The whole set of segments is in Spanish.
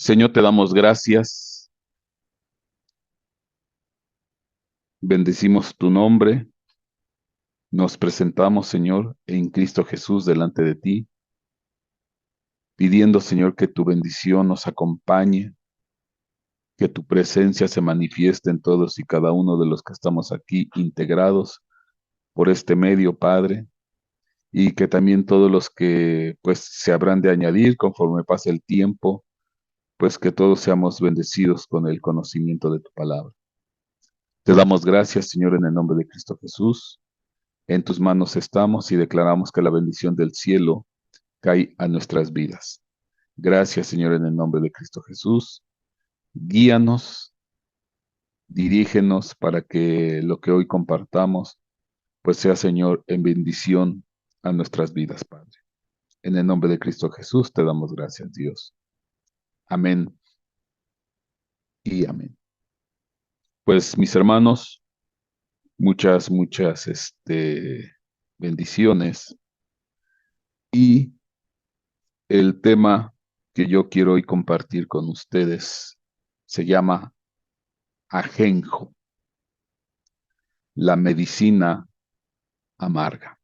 Señor, te damos gracias, bendecimos tu nombre, nos presentamos, Señor, en Cristo Jesús delante de ti, pidiendo, Señor, que tu bendición nos acompañe, que tu presencia se manifieste en todos y cada uno de los que estamos aquí integrados por este medio, Padre, y que también todos los que pues se habrán de añadir conforme pase el tiempo, pues que todos seamos bendecidos con el conocimiento de tu palabra. Te damos gracias, Señor, en el nombre de Cristo Jesús. En tus manos estamos y declaramos que la bendición del cielo cae a nuestras vidas. Gracias, Señor, en el nombre de Cristo Jesús. Guíanos, dirígenos para que lo que hoy compartamos, pues sea, Señor, en bendición a nuestras vidas, Padre. En el nombre de Cristo Jesús te damos gracias, Dios. Amén y amén. Pues, mis hermanos, muchas bendiciones. Y el tema que yo quiero hoy compartir con ustedes se llama ajenjo, la medicina amarga.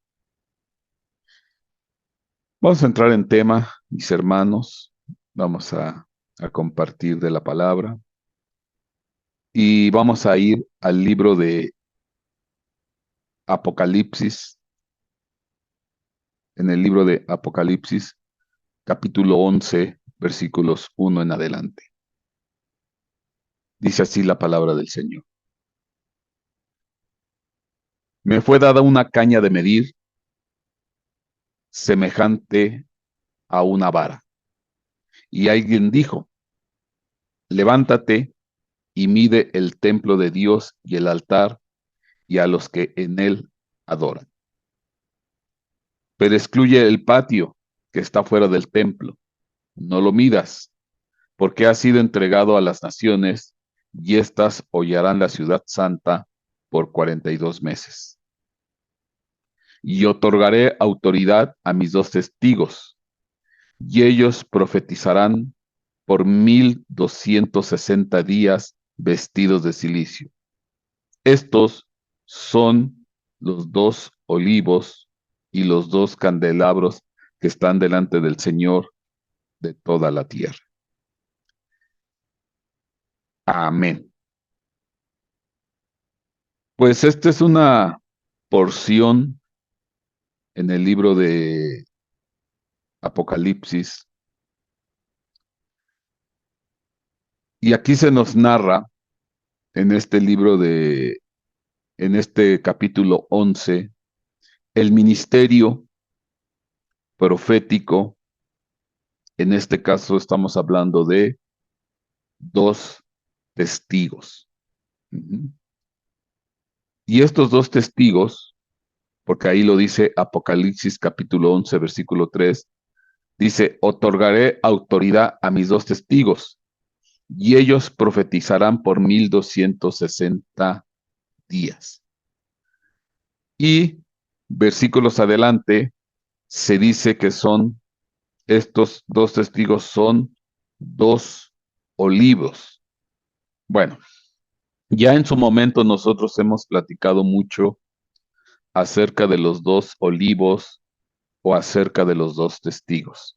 Vamos a entrar en tema, mis hermanos. Vamos a compartir de la palabra y vamos a ir al libro de Apocalipsis, en el libro de Apocalipsis, capítulo 11, versículos 1 en adelante. Dice así la palabra del Señor. Me fue dada una caña de medir semejante a una vara. Y alguien dijo, levántate y mide el templo de Dios y el altar y a los que en él adoran. Pero excluye el patio que está fuera del templo. No lo midas, porque ha sido entregado a las naciones y éstas hollarán la ciudad santa por 42 meses. Y otorgaré autoridad a mis dos testigos, y ellos profetizarán por 1260 días vestidos de cilicio. Estos son los dos olivos y los dos candelabros que están delante del Señor de toda la tierra. Amén. Pues esta es una porción en el libro de Apocalipsis. Y aquí se nos narra en este en este capítulo 11, el ministerio profético. En este caso estamos hablando de dos testigos. Y estos dos testigos, porque ahí lo dice Apocalipsis capítulo 11, versículo 3, dice, otorgaré autoridad a mis dos testigos, y ellos profetizarán por 1260 días. Y versículos adelante se dice que estos dos testigos son dos olivos. Bueno, ya en su momento nosotros hemos platicado mucho acerca de los dos olivos o acerca de los dos testigos.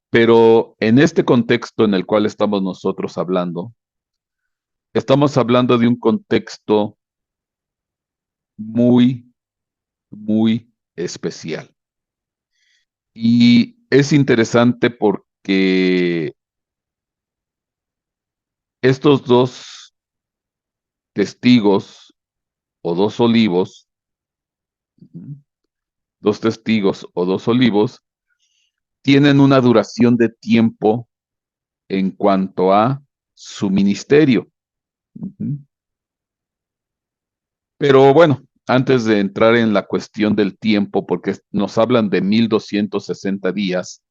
Pero en este contexto en el cual estamos nosotros hablando, estamos hablando de un contexto muy, muy especial. Y es interesante porque estos dos testigos o dos olivos, dos testigos o dos olivos, tienen una duración de tiempo en cuanto a su ministerio. Pero bueno, antes de entrar en la cuestión del tiempo, porque nos hablan de 1260 días,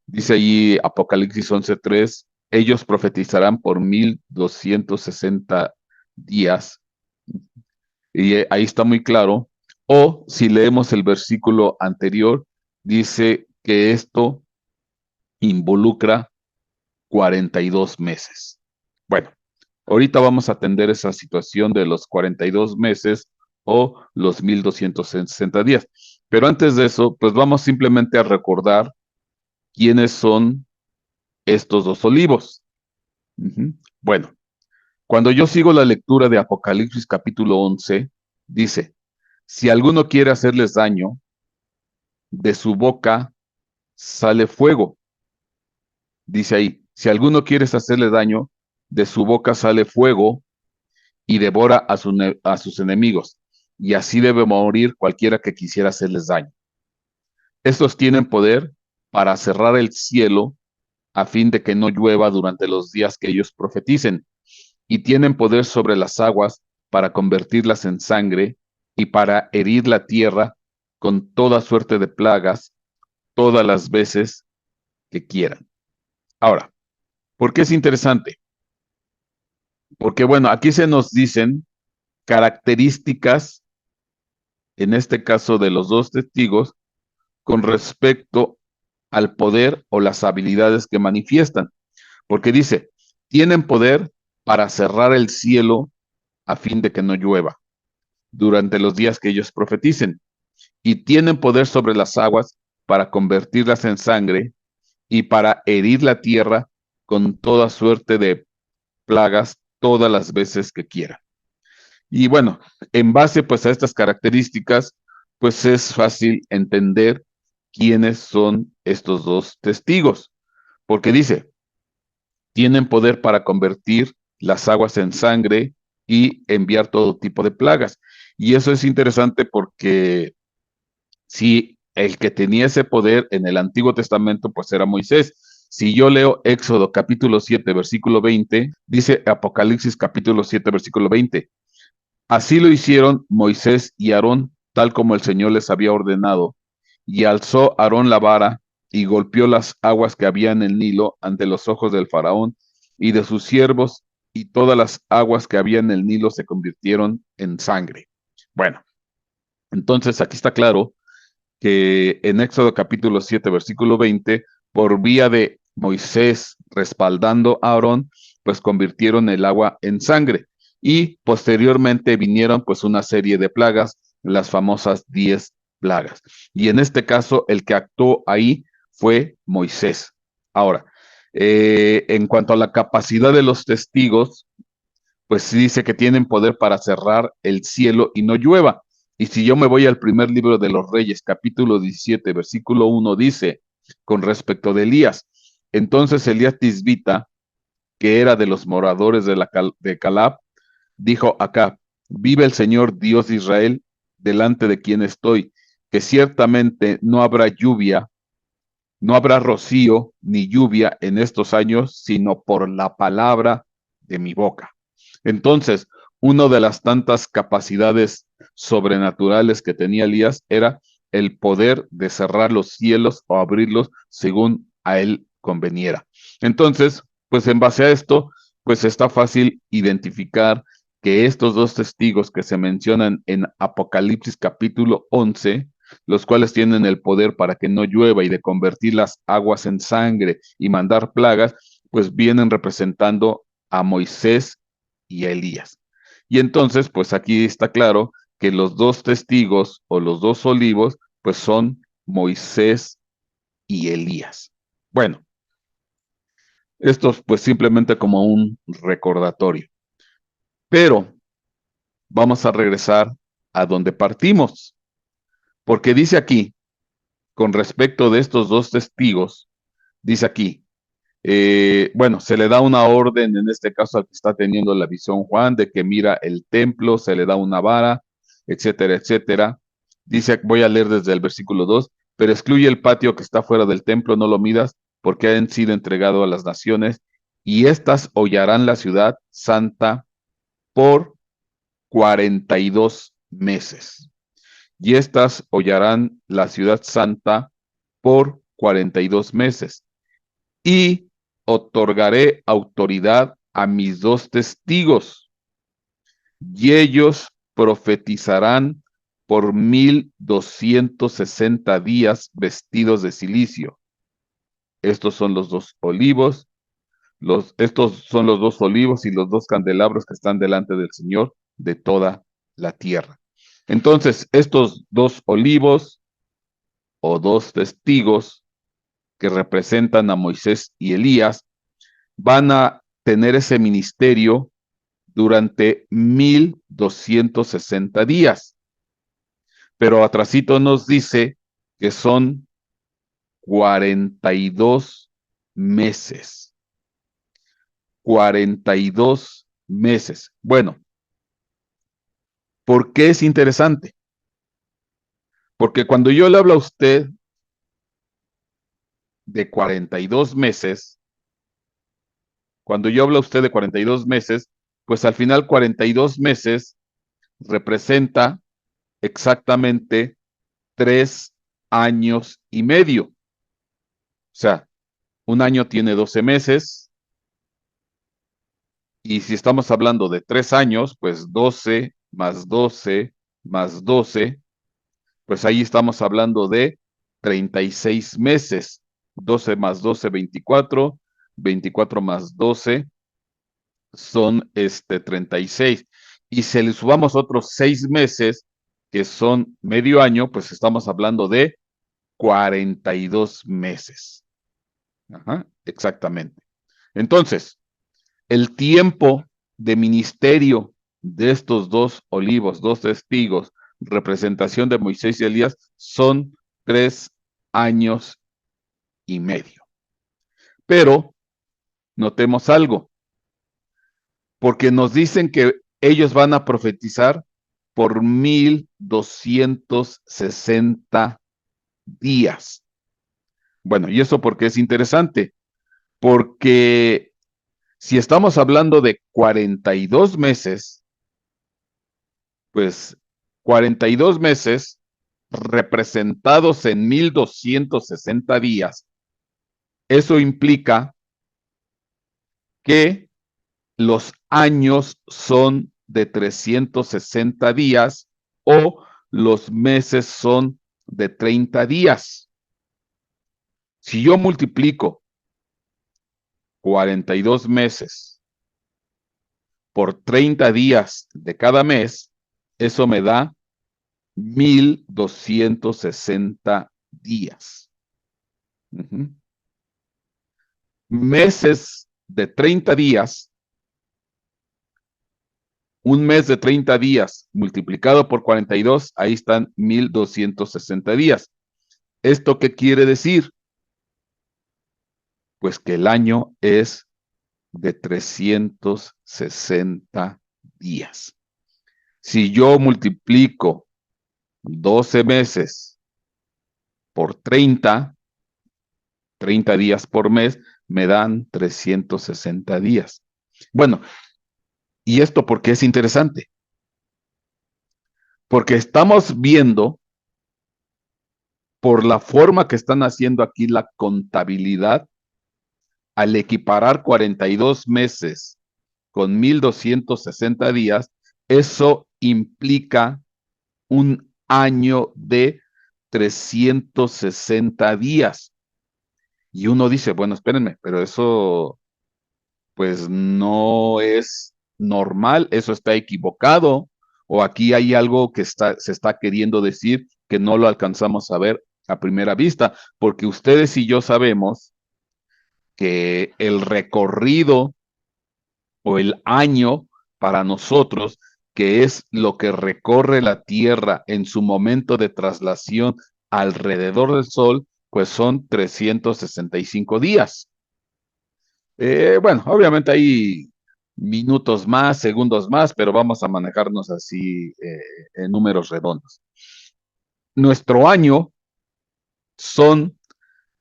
dice allí Apocalipsis 11:3, ellos profetizarán por 1260 días, y ahí está muy claro. O si leemos el versículo anterior, dice que esto involucra 42 meses. Bueno, ahorita vamos a atender esa situación de los 42 meses o los 1260 días. Pero antes de eso, pues vamos simplemente a recordar quiénes son estos dos olivos. Bueno, cuando yo sigo la lectura de Apocalipsis capítulo 11, dice, si alguno quiere hacerles daño, de su boca sale fuego. Dice ahí, si alguno quiere hacerle daño, de su boca sale fuego y devora a sus enemigos. Y así debe morir cualquiera que quisiera hacerles daño. Estos tienen poder para cerrar el cielo a fin de que no llueva durante los días que ellos profeticen. Y tienen poder sobre las aguas para convertirlas en sangre y para herir la tierra con toda suerte de plagas todas las veces que quieran. Ahora, ¿por qué es interesante? Porque, bueno, aquí se nos dicen características, en este caso de los dos testigos, con respecto al poder o las habilidades que manifiestan. Porque dice, tienen poder para cerrar el cielo a fin de que no llueva durante los días que ellos profeticen. Y tienen poder sobre las aguas para convertirlas en sangre y para herir la tierra con toda suerte de plagas todas las veces que quieran. Y bueno, en base pues a estas características, pues es fácil entender quiénes son estos dos testigos, porque dice, tienen poder para convertir las aguas en sangre y enviar todo tipo de plagas. Y eso es interesante porque si el que tenía ese poder en el Antiguo Testamento, pues era Moisés. Si yo leo Éxodo capítulo 7, versículo 20, dice Apocalipsis capítulo 7, versículo 20. Así lo hicieron Moisés y Aarón, tal como el Señor les había ordenado. Y alzó Aarón la vara y golpeó las aguas que había en el Nilo ante los ojos del faraón y de sus siervos, y todas las aguas que había en el Nilo se convirtieron en sangre. Bueno, entonces aquí está claro que en Éxodo capítulo 7, versículo 20, por vía de Moisés respaldando a Aarón, pues convirtieron el agua en sangre. Y posteriormente vinieron pues una serie de plagas, las famosas 10 plagas. Y en este caso, el que actuó ahí fue Moisés. Ahora, en cuanto a la capacidad de los testigos, pues dice que tienen poder para cerrar el cielo y no llueva. Y si yo me voy al primer libro de los Reyes, capítulo 17, versículo 1, dice, con respecto de Elías, entonces Elías Tisbita, que era de los moradores de Calab, dijo acá, vive el Señor Dios de Israel, delante de quien estoy, que ciertamente no habrá lluvia, no habrá rocío ni lluvia en estos años, sino por la palabra de mi boca. Entonces, una de las tantas capacidades sobrenaturales que tenía Elías era el poder de cerrar los cielos o abrirlos según a él conveniera. Entonces, pues en base a esto, pues está fácil identificar que estos dos testigos que se mencionan en Apocalipsis capítulo 11, los cuales tienen el poder para que no llueva y de convertir las aguas en sangre y mandar plagas, pues vienen representando a Moisés y a Elías. Y entonces, pues aquí está claro que los dos testigos o los dos olivos, pues son Moisés y Elías. Bueno, esto pues simplemente como un recordatorio. Pero vamos a regresar a donde partimos, porque dice aquí, con respecto de estos dos testigos, dice aquí, bueno, se le da una orden, en este caso al que está teniendo la visión Juan, de que mira el templo, se le da una vara, etcétera, etcétera. Dice, voy a leer desde el versículo 2, pero excluye el patio que está fuera del templo, no lo midas, porque han sido entregados a las naciones, y éstas hollarán la ciudad santa por 42 meses. Y éstas hollarán la ciudad santa por 42 meses. Y otorgaré autoridad a mis dos testigos, y ellos profetizarán por 1260 días vestidos de cilicio. Estos son los dos olivos, Estos son los dos olivos y los dos candelabros que están delante del Señor de toda la tierra. Entonces, estos dos olivos o dos testigos que representan a Moisés y Elías van a tener ese ministerio durante 1260 días. Pero atrasito nos dice que son 42 meses. 42 meses. Bueno, ¿por qué es interesante? Porque cuando yo le hablo a usted de 42 meses, cuando yo hablo a usted de 42 meses, pues al final 42 meses representa exactamente 3 años y medio. O sea, un año tiene 12 meses, y si estamos hablando de 3 años, pues 12 más 12 más 12, pues ahí estamos hablando de 36 meses. 12 más 12, 24. 24 más 12 son 36. Y si le subamos otros 6 meses, que son medio año, pues estamos hablando de 42 meses. Ajá, exactamente. Entonces, el tiempo de ministerio de estos dos olivos, dos testigos, representación de Moisés y Elías, son 3 años y medio. Pero notemos algo, porque nos dicen que ellos van a profetizar por 1260 días. Bueno, ¿y eso por qué es interesante? Porque si estamos hablando de 42 meses, pues 42 meses representados en 1260 días, eso implica que los años son de 360 días o los meses son de 30 días. Si yo multiplico 42 meses por 30 días de cada mes, eso me da 1260 días. Meses de 30 días, un mes de 30 días multiplicado por 42, ahí están 1260 días. ¿Esto qué quiere decir? Pues que el año es de 360 días. Si yo multiplico 12 meses por 30 días por mes, me dan 360 días. Bueno, ¿y esto por qué es interesante? Porque estamos viendo, por la forma que están haciendo aquí la contabilidad, al equiparar 42 meses con 1260 días, eso implica un año de 360 días. Y uno dice, bueno, espérenme, pero eso pues no es normal, eso está equivocado, o aquí hay algo que se está queriendo decir que no lo alcanzamos a ver a primera vista, porque ustedes y yo sabemos que el recorrido o el año para nosotros, que es lo que recorre la Tierra en su momento de traslación alrededor del Sol, pues son 365 días. Bueno, obviamente hay minutos más, segundos más, pero vamos a manejarnos así en números redondos. Nuestro año son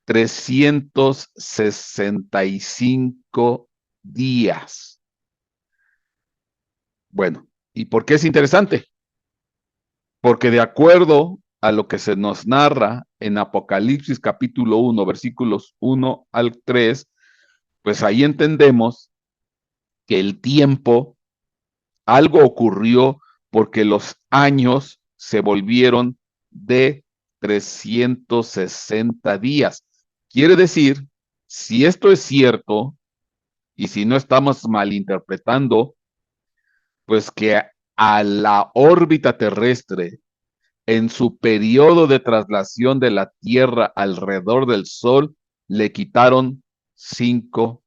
365 días. Bueno, ¿y por qué es interesante? Porque de acuerdo a lo que se nos narra en Apocalipsis capítulo 1, versículos 1 al 3, pues ahí entendemos que el tiempo, algo ocurrió porque los años se volvieron de 360 días. Quiere decir, si esto es cierto, Y si no estamos malinterpretando, pues que a la órbita terrestre, en su periodo de traslación de la Tierra alrededor del Sol, le quitaron 5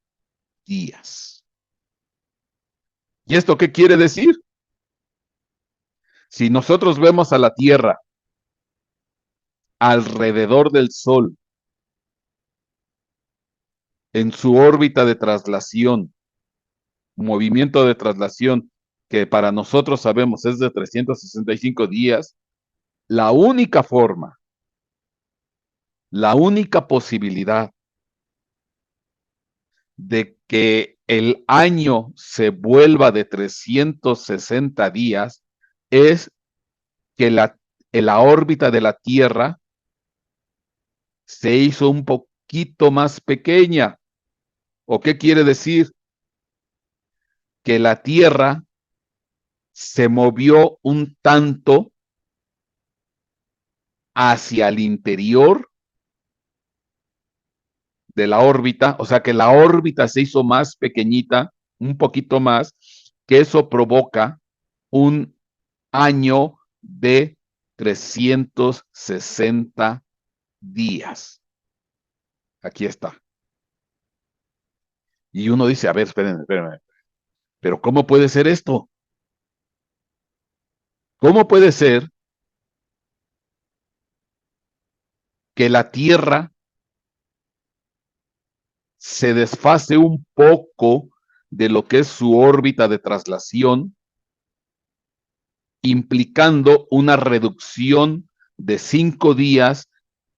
días. ¿Y esto qué quiere decir? Si nosotros vemos a la Tierra alrededor del Sol, en su órbita de traslación, movimiento de traslación, que para nosotros sabemos es de 365 días, la única forma, la única posibilidad de que el año se vuelva de 360 días es que la órbita de la Tierra se hizo un poquito más pequeña. ¿O qué quiere decir? Que la Tierra se movió un tanto hacia el interior de la órbita, o sea que la órbita se hizo más pequeñita, un poquito más, que eso provoca un año de 360 días. Aquí está. Y uno dice, a ver, espérenme, pero ¿cómo puede ser esto? ¿Cómo puede ser que la Tierra se desfase un poco de lo que es su órbita de traslación, implicando una reducción de 5 días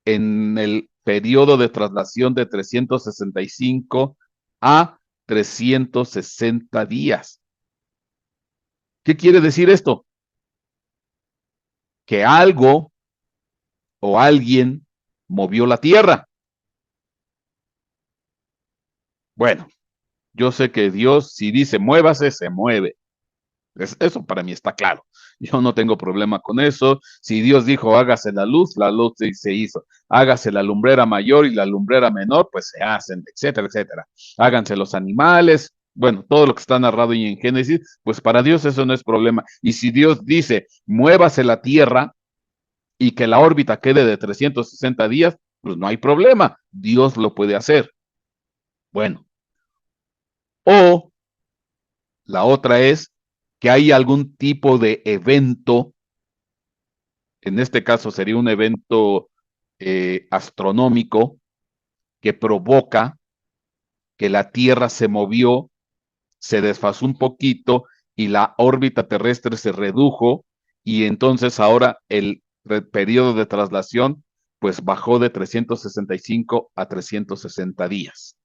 en el periodo de traslación de 365 a 360 días? ¿Qué quiere decir esto? Que algo o alguien movió la Tierra. Bueno, yo sé que Dios, si dice muévase, se mueve. Eso para mí está claro. Yo no tengo problema con eso. Si Dios dijo hágase la luz se hizo. Hágase la lumbrera mayor y la lumbrera menor, pues se hacen, etcétera, etcétera. Háganse los animales. Bueno, todo lo que está narrado ahí en Génesis, pues para Dios eso no es problema. Y si Dios dice muévase la tierra y que la órbita quede de 360 días, pues no hay problema. Dios lo puede hacer. Bueno, o la otra es que hay algún tipo de evento, en este caso sería un evento astronómico que provoca que la Tierra se movió, se desfasó un poquito y la órbita terrestre se redujo y entonces ahora el periodo de traslación pues bajó de 365 a 360 días.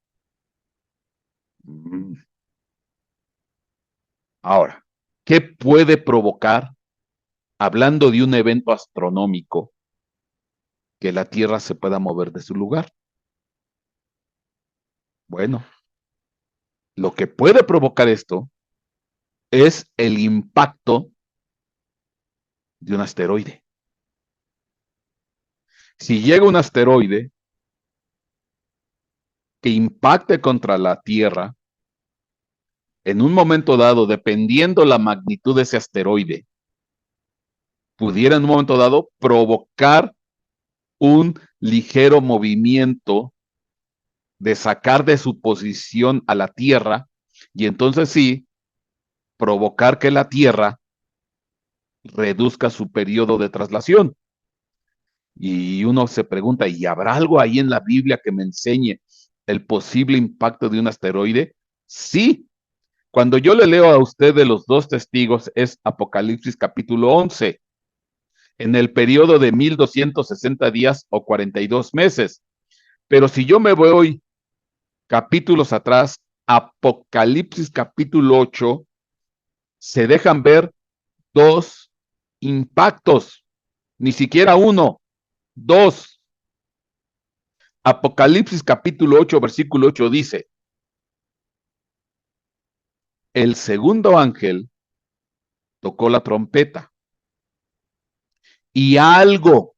Ahora, ¿qué puede provocar, hablando de un evento astronómico, que la Tierra se pueda mover de su lugar? Bueno, lo que puede provocar esto es el impacto de un asteroide. Si llega un asteroide que impacte contra la Tierra, en un momento dado, dependiendo la magnitud de ese asteroide, pudiera en un momento dado provocar un ligero movimiento de sacar de su posición a la Tierra y entonces sí, provocar que la Tierra reduzca su periodo de traslación. Y uno se pregunta, ¿y habrá algo ahí en la Biblia que me enseñe el posible impacto de un asteroide? Sí. Cuando yo le leo a usted de los dos testigos, es Apocalipsis capítulo 11, en el periodo de 1260 días o 42 meses. Pero si yo me voy capítulos atrás, Apocalipsis capítulo 8, se dejan ver dos impactos, ni siquiera uno, dos. Apocalipsis capítulo 8, versículo 8 dice, el segundo ángel tocó la trompeta y algo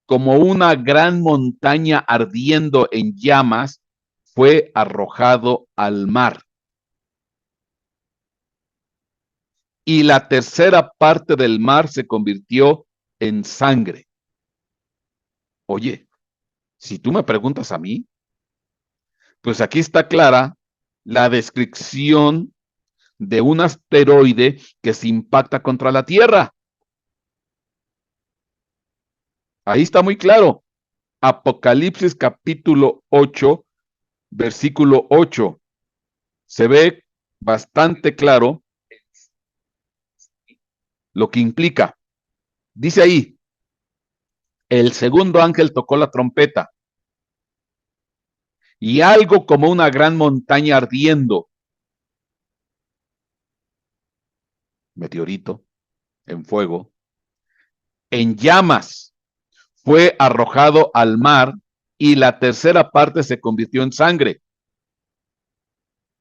como una gran montaña ardiendo en llamas fue arrojado al mar. Y la tercera parte del mar se convirtió en sangre. Oye, si tú me preguntas a mí, pues aquí está clara la descripción de un asteroide que se impacta contra la Tierra. Ahí está muy claro. Apocalipsis capítulo 8, versículo 8. Se ve bastante claro lo que implica. Dice ahí, el segundo ángel tocó la trompeta y algo como una gran montaña ardiendo, meteorito, en fuego, en llamas, fue arrojado al mar y la tercera parte se convirtió en sangre.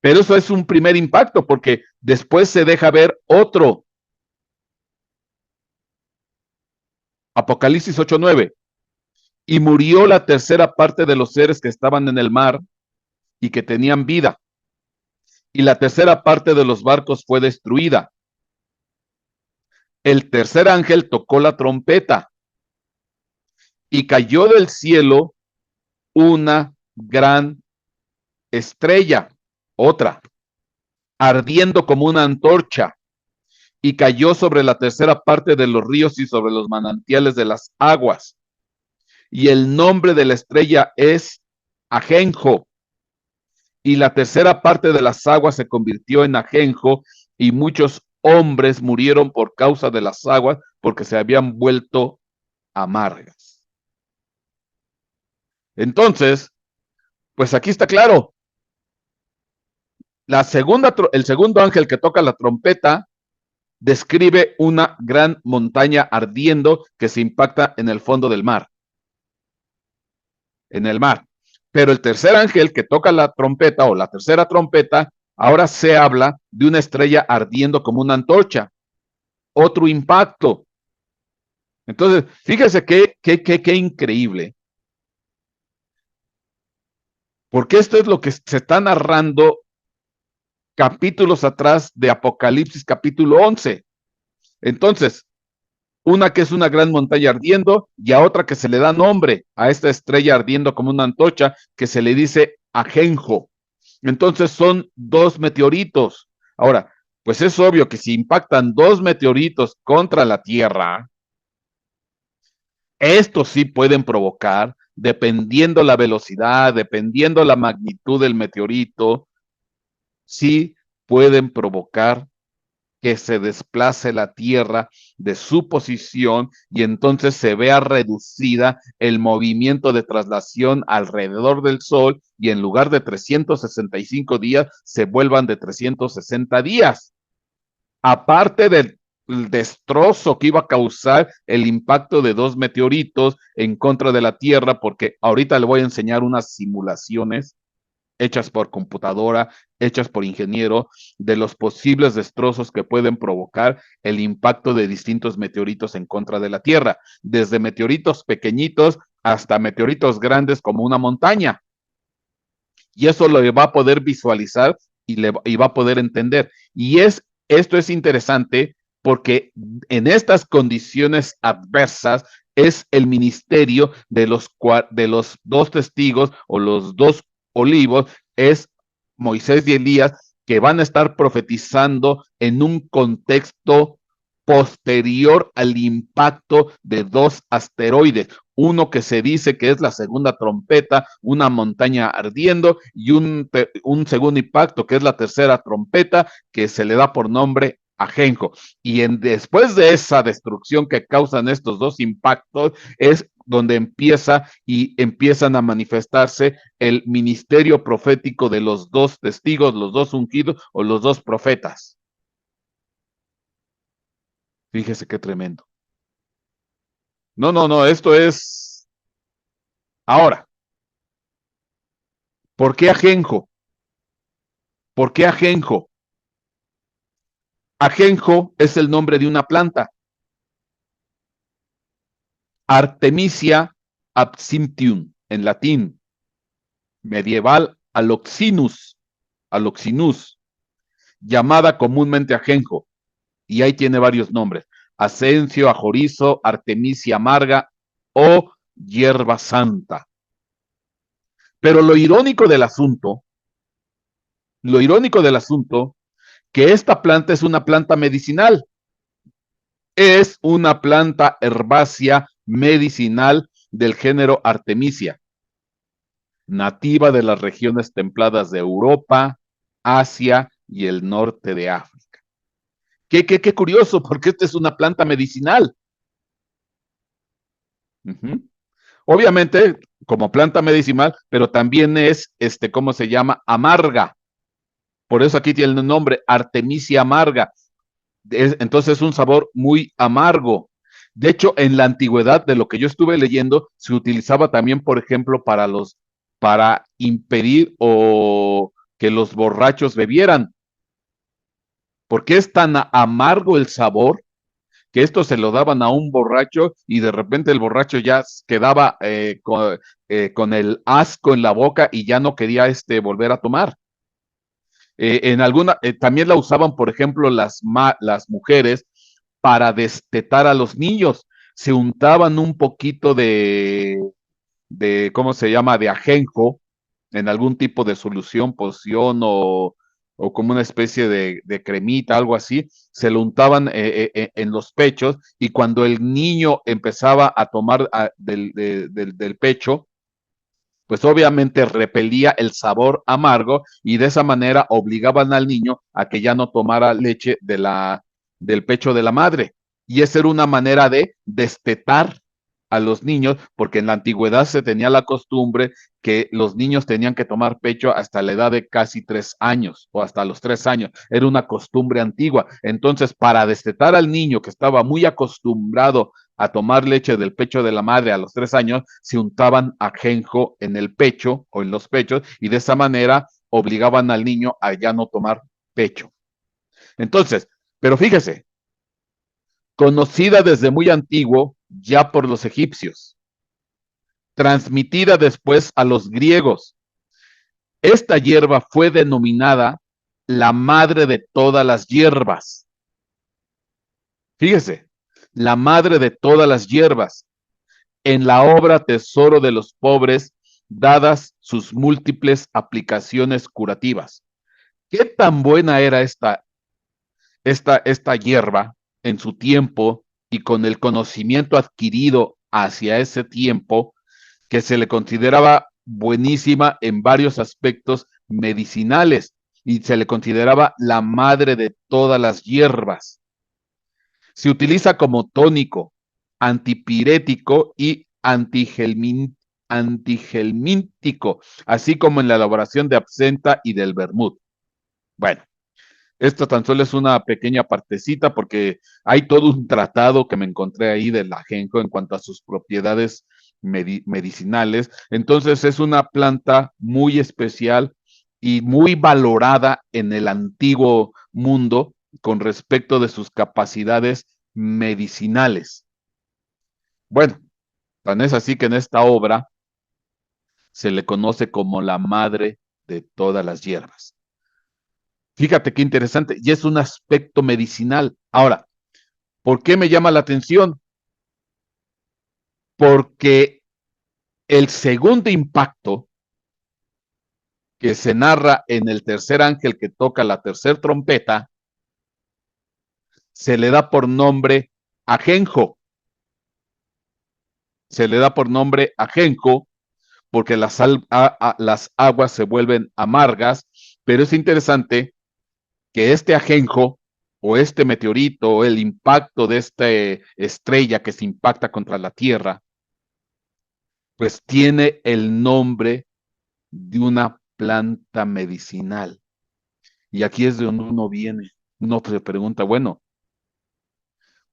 Pero eso es un primer impacto porque después se deja ver otro. Apocalipsis 8:9. Y murió la tercera parte de los seres que estaban en el mar y que tenían vida. Y la tercera parte de los barcos fue destruida. El tercer ángel tocó la trompeta y cayó del cielo una gran estrella, otra, ardiendo como una antorcha, y cayó sobre la tercera parte de los ríos y sobre los manantiales de las aguas. Y el nombre de la estrella es Ajenjo. Y la tercera parte de las aguas se convirtió en ajenjo, y muchos hombres murieron por causa de las aguas, porque se habían vuelto amargas. Entonces, pues aquí está claro. El segundo ángel que toca la trompeta describe una gran montaña ardiendo que se impacta en el fondo del mar, en el mar. Pero el tercer ángel que toca la trompeta o la tercera trompeta, ahora se habla de una estrella ardiendo como una antorcha, otro impacto. Entonces, fíjese qué increíble, porque esto es lo que se está narrando capítulos atrás de Apocalipsis capítulo 11. Entonces, una que es una gran montaña ardiendo y a otra que se le da nombre a esta estrella ardiendo como una antorcha que se le dice Ajenjo. Entonces son dos meteoritos. Ahora, pues es obvio que si impactan dos meteoritos contra la Tierra, estos sí pueden provocar, dependiendo la velocidad, dependiendo la magnitud del meteorito, sí pueden provocar que se desplace la Tierra de su posición y entonces se vea reducida el movimiento de traslación alrededor del Sol y en lugar de 365 días se vuelvan de 360 días. Aparte del destrozo que iba a causar el impacto de dos meteoritos en contra de la Tierra, porque ahorita le voy a enseñar unas simulaciones hechas por computadora, hechas por ingeniero, de los posibles destrozos que pueden provocar el impacto de distintos meteoritos en contra de la Tierra, desde meteoritos pequeñitos hasta meteoritos grandes como una montaña. Y eso lo va a poder visualizar y va a poder entender. Esto es interesante porque en estas condiciones adversas es el ministerio de los dos testigos o los dos olivos, es Moisés y Elías, que van a estar profetizando en un contexto posterior al impacto de dos asteroides, uno que se dice que es la segunda trompeta, una montaña ardiendo, y un segundo impacto que es la tercera trompeta, que se le da por nombre Ajenjo. Y después de esa destrucción que causan estos dos impactos, es donde empiezan a manifestarse el ministerio profético de los dos testigos, los dos ungidos o los dos profetas. Fíjese qué tremendo. No, esto es ahora. ¿Por qué ajenjo? ¿Por qué ajenjo? Ajenjo es el nombre de una planta. Artemisia absinthium, en latín. Medieval aloxinus, aloxinus, llamada comúnmente ajenjo, y ahí tiene varios nombres: asencio, ajorizo, artemisia amarga o hierba santa. Pero lo irónico del asunto, que esta planta es una planta medicinal, es una planta herbácea medicinal del género Artemisia, nativa de las regiones templadas de Europa, Asia y el norte de África. Qué curioso, porque esta es una planta medicinal. Obviamente, como planta medicinal, pero también es, ¿cómo se llama? Amarga. Por eso aquí tiene el nombre Artemisia amarga. Entonces es un sabor muy amargo. De hecho, en la antigüedad, de lo que yo estuve leyendo, se utilizaba también, por ejemplo, para impedir o que los borrachos bebieran, porque es tan amargo el sabor que esto se lo daban a un borracho y de repente el borracho ya quedaba con el asco en la boca y ya no quería volver a tomar. También la usaban, por ejemplo, las mujeres para destetar a los niños. Se untaban un poquito ¿cómo se llama?, de ajenjo en algún tipo de solución, poción o como una especie de cremita, algo así, se lo untaban en los pechos y cuando el niño empezaba a tomar del pecho, pues obviamente repelía el sabor amargo y de esa manera obligaban al niño a que ya no tomara leche del pecho de la madre. Y esa era una manera de destetar a los niños, porque en la antigüedad se tenía la costumbre que los niños tenían que tomar pecho hasta la edad de casi 3 años o hasta los 3 años. Era una costumbre antigua. Entonces, para destetar al niño que estaba muy acostumbrado a tomar leche del pecho de la madre a los 3 años, se untaban ajenjo en el pecho o en los pechos y de esa manera obligaban al niño a ya no tomar pecho. Entonces, pero fíjese, conocida desde muy antiguo ya por los egipcios, transmitida después a los griegos. Esta hierba fue denominada la madre de todas las hierbas. Fíjese, la madre de todas las hierbas. En la obra Tesoro de los Pobres, dadas sus múltiples aplicaciones curativas. ¿Qué tan buena era esta hierba en su tiempo y con el conocimiento adquirido hacia ese tiempo, que se le consideraba buenísima en varios aspectos medicinales y se le consideraba la madre de todas las hierbas? Se utiliza como tónico, antipirético y antigelmíntico, así como en la elaboración de absenta y del vermut. Bueno, esto tan solo es una pequeña partecita porque hay todo un tratado que me encontré ahí del ajenjo en cuanto a sus propiedades medicinales. Entonces es una planta muy especial y muy valorada en el antiguo mundo con respecto de sus capacidades medicinales. Bueno, tan es así que en esta obra se le conoce como la madre de todas las hierbas. Fíjate qué interesante, y es un aspecto medicinal. Ahora, ¿por qué me llama la atención? Porque el segundo impacto que se narra en el tercer ángel que toca la tercera trompeta se le da por nombre ajenjo. Se le da por nombre ajenjo porque las aguas se vuelven amargas, pero es interesante que este ajenjo o este meteorito o el impacto de esta estrella que se impacta contra la Tierra, pues tiene el nombre de una planta medicinal. Y aquí es de donde uno viene. Uno se pregunta, bueno,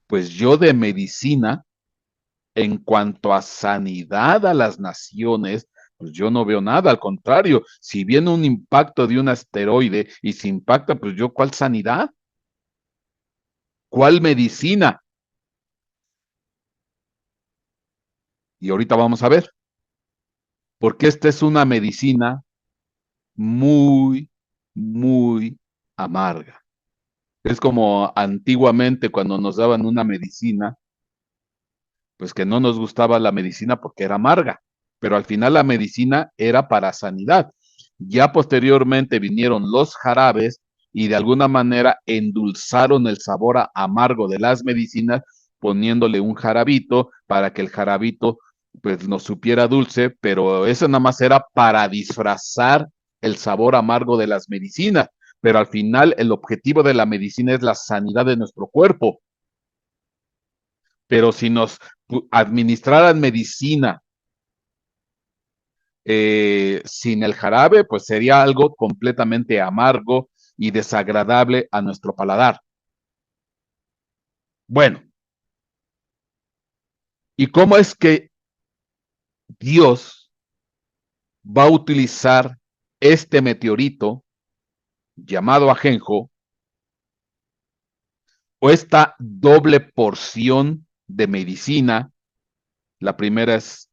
pues yo de medicina, en cuanto a sanidad a las naciones, pues yo no veo nada, al contrario, si viene un impacto de un asteroide y se impacta, pues yo, ¿cuál sanidad? ¿Cuál medicina? Y ahorita vamos a ver, porque esta es una medicina muy, muy amarga. Es como antiguamente cuando nos daban una medicina, pues que no nos gustaba la medicina porque era amarga, pero al final la medicina era para sanidad. Ya posteriormente vinieron los jarabes y de alguna manera endulzaron el sabor amargo de las medicinas poniéndole un jarabito para que el jarabito pues nos supiera dulce, pero eso nada más era para disfrazar el sabor amargo de las medicinas, pero al final el objetivo de la medicina es la sanidad de nuestro cuerpo. Pero si nos administraran medicina sin el jarabe, pues sería algo completamente amargo y desagradable a nuestro paladar. Bueno, ¿y cómo es que Dios va a utilizar este meteorito llamado ajenjo o esta doble porción de medicina? La primera es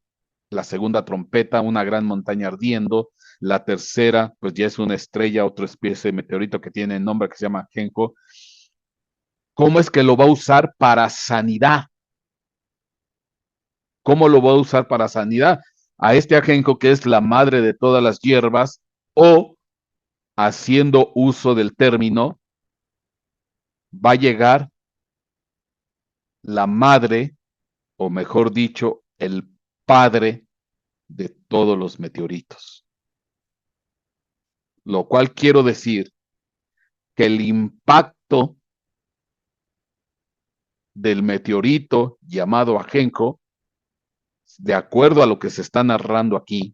la segunda trompeta, una gran montaña ardiendo. La tercera, pues ya es una estrella, otra especie de meteorito que tiene nombre que se llama ajenjo. ¿Cómo es que lo va a usar para sanidad? ¿Cómo lo va a usar para sanidad? A este ajenjo que es la madre de todas las hierbas, o haciendo uso del término, va a llegar la madre, o mejor dicho, el padre de todos los meteoritos. Lo cual quiero decir que el impacto del meteorito llamado ajenjo, de acuerdo a lo que se está narrando aquí,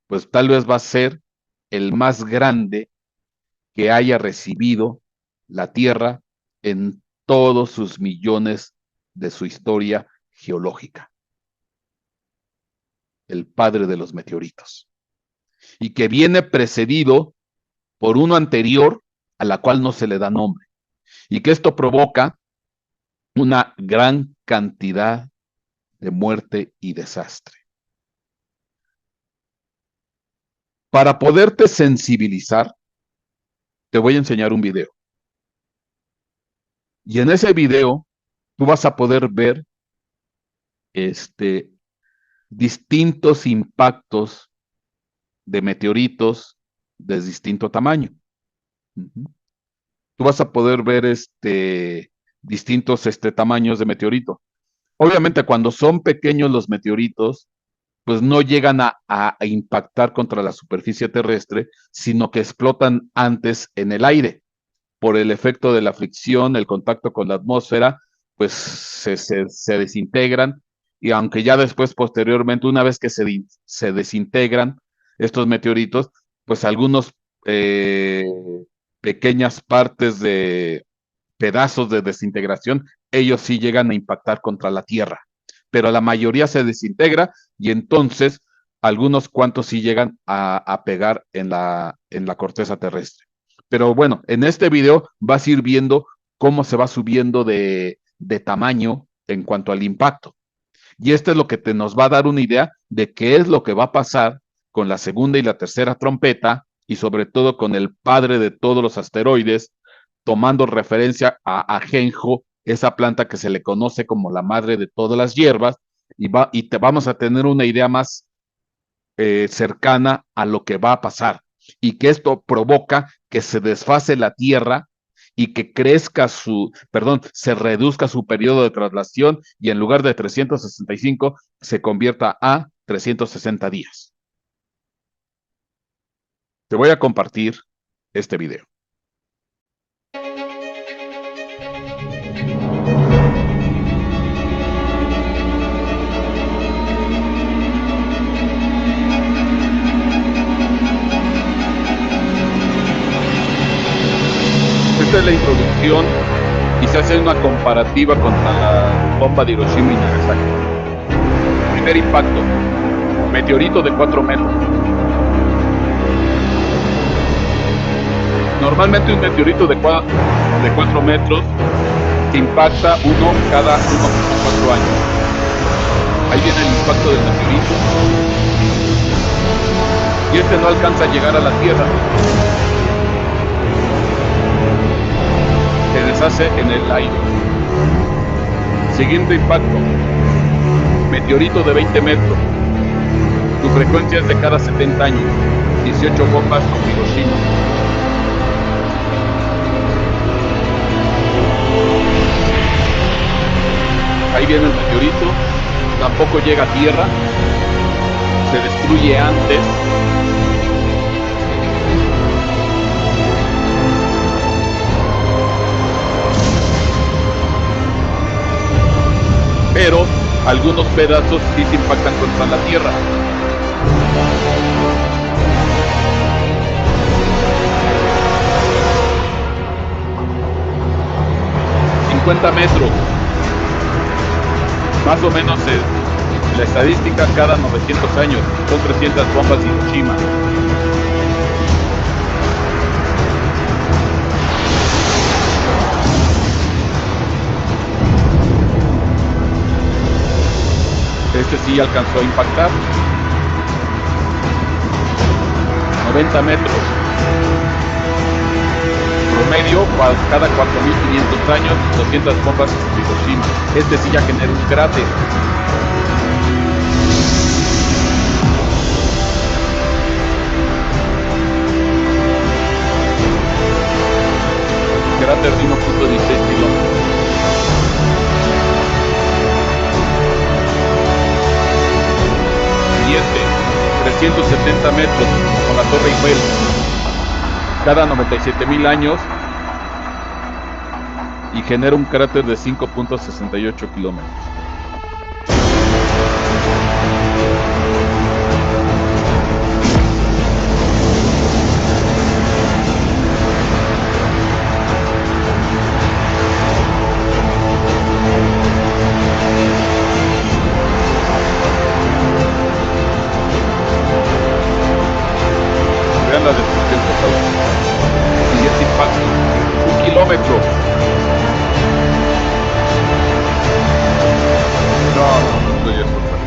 pues tal vez va a ser el más grande que haya recibido la Tierra en todos sus millones de su historia geológica. El padre de los meteoritos. Y que viene precedido por uno anterior a la cual no se le da nombre. Y que esto provoca una gran cantidad de muerte y desastre. Para poderte sensibilizar, te voy a enseñar un video. Y en ese video, tú vas a poder ver distintos impactos de meteoritos de distinto tamaño. Tú vas a poder ver distintos tamaños de meteorito. Obviamente, cuando son pequeños los meteoritos, pues no llegan a impactar contra la superficie terrestre, sino que explotan antes en el aire. Por el efecto de la fricción, el contacto con la atmósfera, pues se desintegran, y aunque ya después, posteriormente, una vez que se desintegran estos meteoritos, pues algunos pequeñas partes de pedazos de desintegración, ellos sí llegan a impactar contra la Tierra, pero la mayoría se desintegra y entonces algunos cuantos sí llegan a pegar en la corteza terrestre. Pero bueno, en este video vas a ir viendo cómo se va subiendo de tamaño en cuanto al impacto. Y esto es lo que nos va a dar una idea de qué es lo que va a pasar con la segunda y la tercera trompeta, y sobre todo con el padre de todos los asteroides, tomando referencia a ajenjo, esa planta que se le conoce como la madre de todas las hierbas, y te vamos a tener una idea más cercana a lo que va a pasar, y que esto provoca que se desfase la Tierra y que se reduzca su periodo de traslación, y en lugar de 365 se convierta a 360 días. Te voy a compartir este video. Esta es la introducción y se hace una comparativa contra la bomba de Hiroshima y Nagasaki. Primer impacto, meteorito de 4 metros. Normalmente un meteorito de 4 metros se impacta uno cada 1,4 años. Ahí viene el impacto del meteorito. y este no alcanza a llegar a la Tierra. Se deshace en el aire. Siguiente impacto. Meteorito de 20 metros. Su frecuencia es de cada 70 años. 18 bombas con Hiroshima. Ahí viene el meteorito. Tampoco llega a Tierra. Se destruye antes. Pero algunos pedazos sí se impactan contra la Tierra. ...50 metros... más o menos la estadística cada 900 años... son 300 bombas de Hiroshima. Este sí alcanzó a impactar. 90 metros. Promedio, cada 4.500 años, 200 bombas en Hiroshima. Este sí ya genera un cráter. Cráter de 1.16 kilómetros. Siguiente, 370 metros con la Torre Eiffel. Cada 97.000 años y genera un cráter de 5.68 kilómetros. Vean la destrucción total. Siguiente impacto, 1 kilómetro. No, esto ya es otra.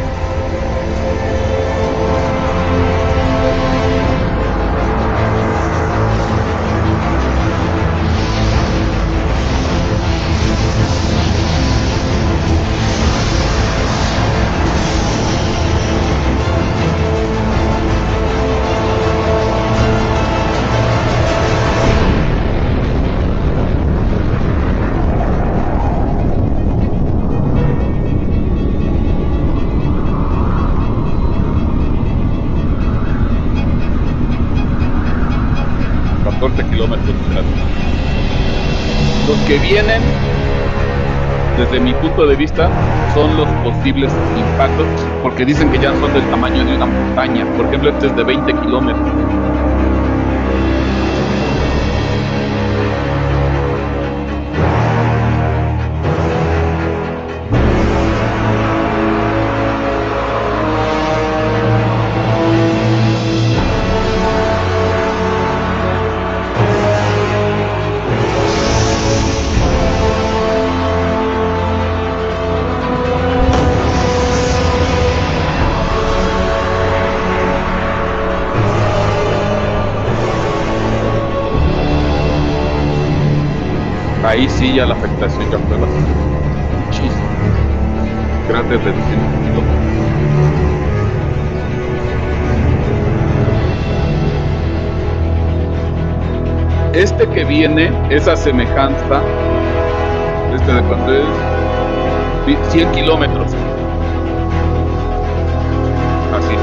Kilómetros. Los que vienen, desde mi punto de vista, son los posibles impactos, porque dicen que ya son del tamaño de una montaña. Por ejemplo, este es de 20 kilómetros. Ahí sí ya la afectación ya fue bastante muchísimo. Cráter de 200 kilómetros. Este que viene, esa semejanza, de cuando es 100 kilómetros. Así,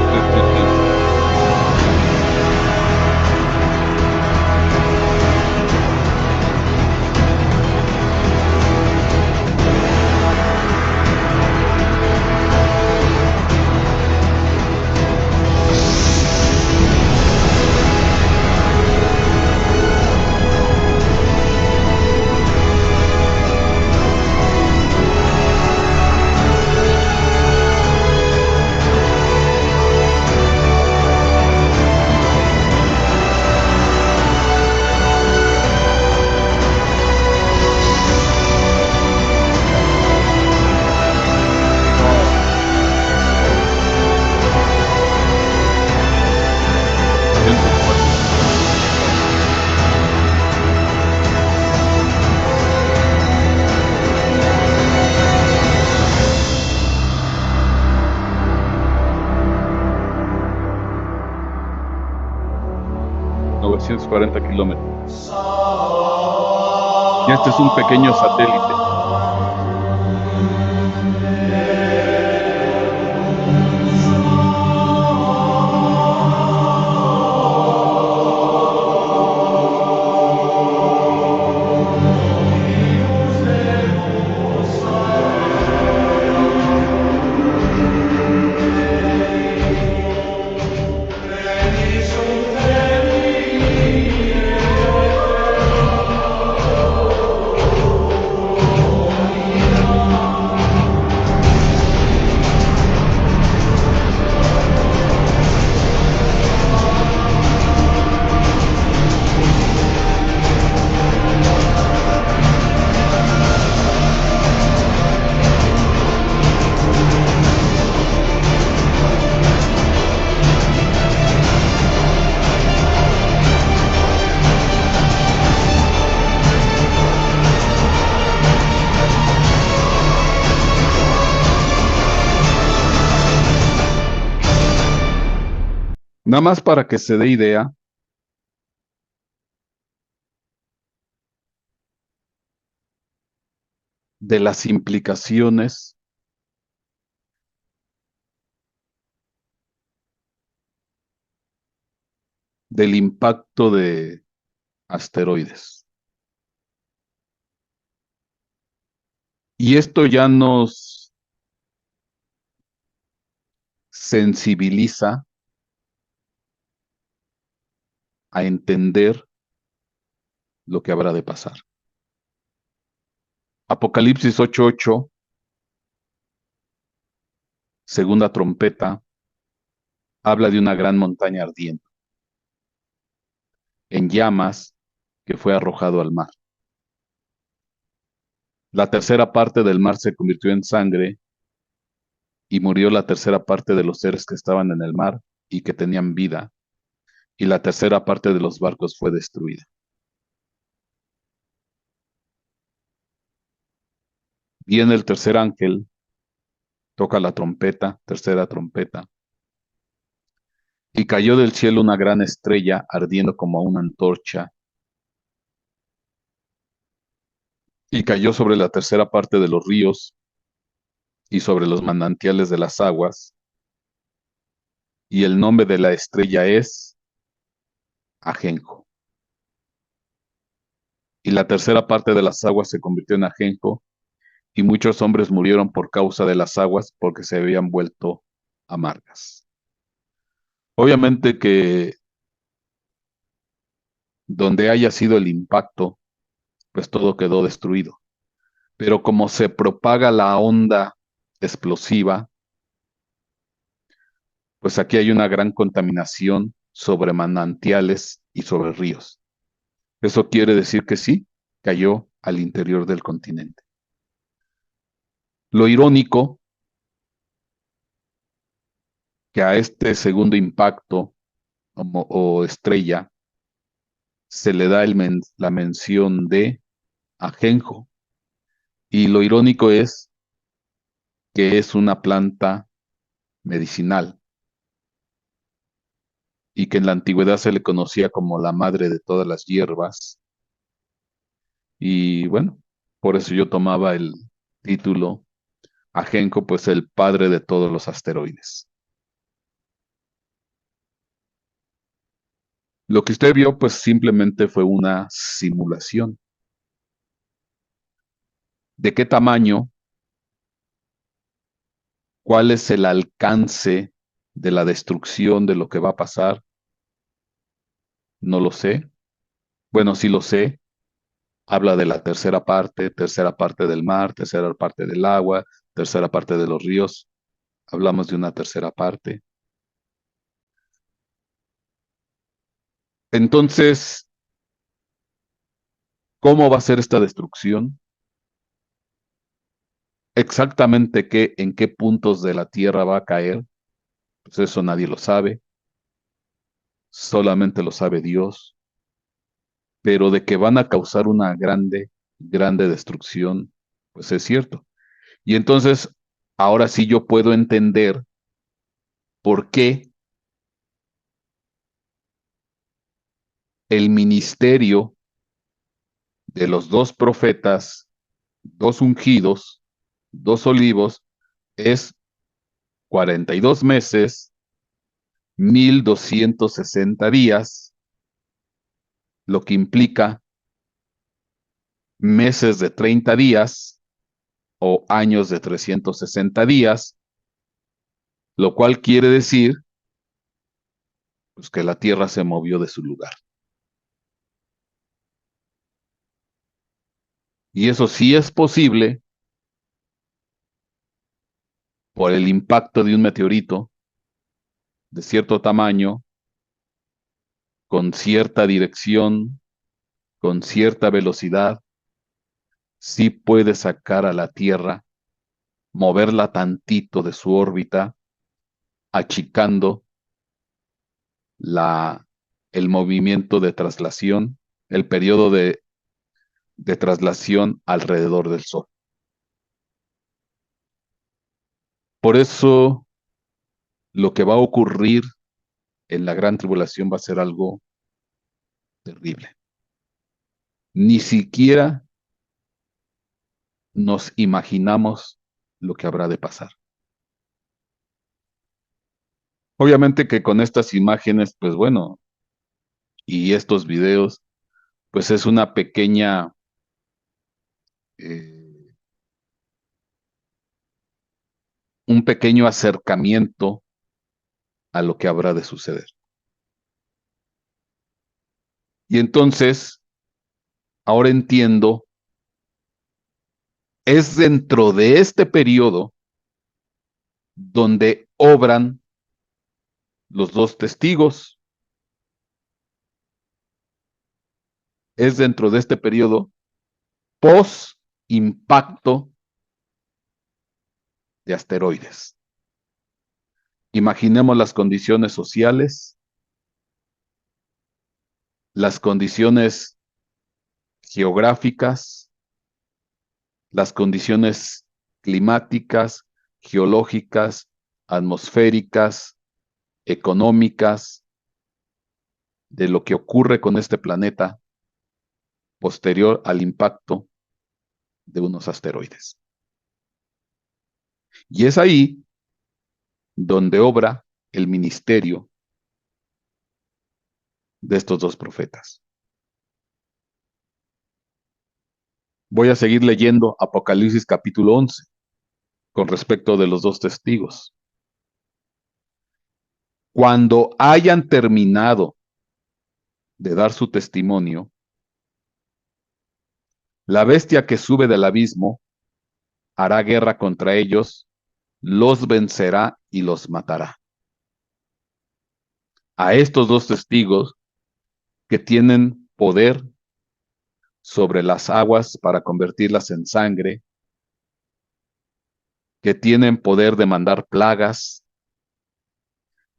240 kilómetros. Y este es un pequeño satélite. Nada más para que se dé idea de las implicaciones del impacto de asteroides. Y esto ya nos sensibiliza a entender lo que habrá de pasar. Apocalipsis 8:8, segunda trompeta, habla de una gran montaña ardiente, en llamas, que fue arrojado al mar. La tercera parte del mar se convirtió en sangre y murió la tercera parte de los seres que estaban en el mar y que tenían vida, y la tercera parte de los barcos fue destruida. Viene el tercer ángel, toca la trompeta, tercera trompeta, y cayó del cielo una gran estrella ardiendo como una antorcha, y cayó sobre la tercera parte de los ríos y sobre los manantiales de las aguas, y el nombre de la estrella es Ajenjo. Y la tercera parte de las aguas se convirtió en ajenjo, y muchos hombres murieron por causa de las aguas porque se habían vuelto amargas. Obviamente que donde haya sido el impacto, pues todo quedó destruido. Pero como se propaga la onda explosiva, pues aquí hay una gran contaminación sobre manantiales y sobre ríos. Eso quiere decir que sí, cayó al interior del continente. Lo irónico, que a este segundo impacto o estrella se le da la mención de ajenjo. Y lo irónico es que es una planta medicinal y que en la antigüedad se le conocía como la madre de todas las hierbas. Y bueno, por eso yo tomaba el título ajenjo, pues el padre de todos los asteroides. Lo que usted vio, pues simplemente fue una simulación. ¿De qué tamaño? ¿Cuál es el alcance de la destrucción de lo que va a pasar? No lo sé. Bueno, sí lo sé. Habla de la tercera parte del mar, tercera parte del agua, tercera parte de los ríos. Hablamos de una tercera parte. Entonces, ¿cómo va a ser esta destrucción? Exactamente en qué puntos de la Tierra va a caer, pues eso nadie lo sabe, solamente lo sabe Dios, pero de que van a causar una grande destrucción, pues es cierto. Y entonces, ahora sí yo puedo entender por qué el ministerio de los dos profetas, dos ungidos, dos olivos, es 42 meses, 1260 días, lo que implica meses de 30 días o años de 360 días, lo cual quiere decir pues, que la tierra se movió de su lugar. Y eso sí es posible por el impacto de un meteorito de cierto tamaño, con cierta dirección, con cierta velocidad, sí puede sacar a la Tierra, moverla tantito de su órbita, achicando el movimiento de traslación, el periodo de traslación alrededor del Sol. Por eso, lo que va a ocurrir en la gran tribulación va a ser algo terrible. Ni siquiera nos imaginamos lo que habrá de pasar. Obviamente que con estas imágenes, pues bueno, y estos videos, pues es una pequeña, eh, un pequeño acercamiento a lo que habrá de suceder. Y entonces, ahora entiendo, es dentro de este periodo donde obran los dos testigos, es dentro de este periodo post impacto de asteroides. Imaginemos las condiciones sociales, las condiciones geográficas, las condiciones climáticas, geológicas, atmosféricas, económicas, de lo que ocurre con este planeta posterior al impacto de unos asteroides. Y es ahí donde obra el ministerio de estos dos profetas. Voy a seguir leyendo Apocalipsis capítulo 11 con respecto de los dos testigos. Cuando hayan terminado de dar su testimonio, la bestia que sube del abismo hará guerra contra ellos, los vencerá y los matará. A estos dos testigos que tienen poder sobre las aguas para convertirlas en sangre, que tienen poder de mandar plagas,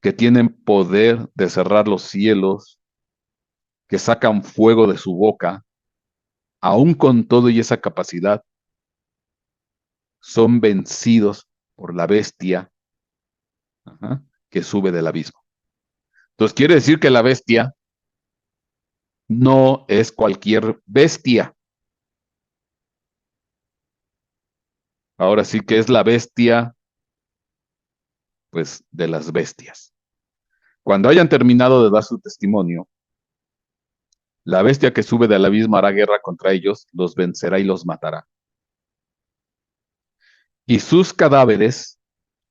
que tienen poder de cerrar los cielos, que sacan fuego de su boca, aún con todo y esa capacidad, son vencidos por la bestia, que sube del abismo. Entonces quiere decir que la bestia no es cualquier bestia. Ahora sí que es la bestia, pues, de las bestias. Cuando hayan terminado de dar su testimonio, la bestia que sube del abismo hará guerra contra ellos, los vencerá y los matará. Y sus cadáveres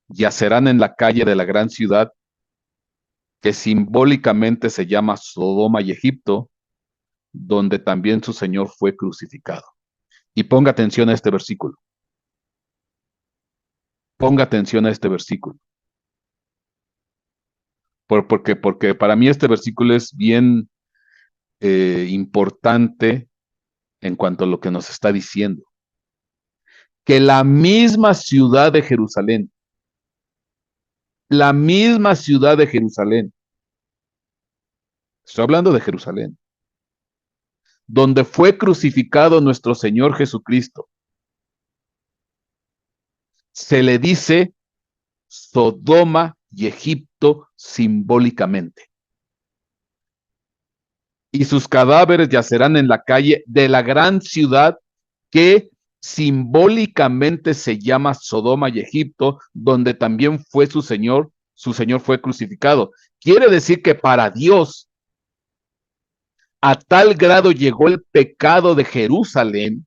yacerán en la calle de la gran ciudad, que simbólicamente se llama Sodoma y Egipto, donde también su Señor fue crucificado. Y ponga atención a este versículo. Ponga atención a este versículo. Porque para mí este versículo es bien importante en cuanto a lo que nos está diciendo. Que la misma ciudad de Jerusalén, estoy hablando de Jerusalén, donde fue crucificado nuestro Señor Jesucristo, se le dice Sodoma y Egipto simbólicamente. y sus cadáveres yacerán en la calle de la gran ciudad que simbólicamente se llama Sodoma y Egipto, donde también fue su señor fue crucificado. Quiere decir que para Dios, a tal grado llegó el pecado de Jerusalén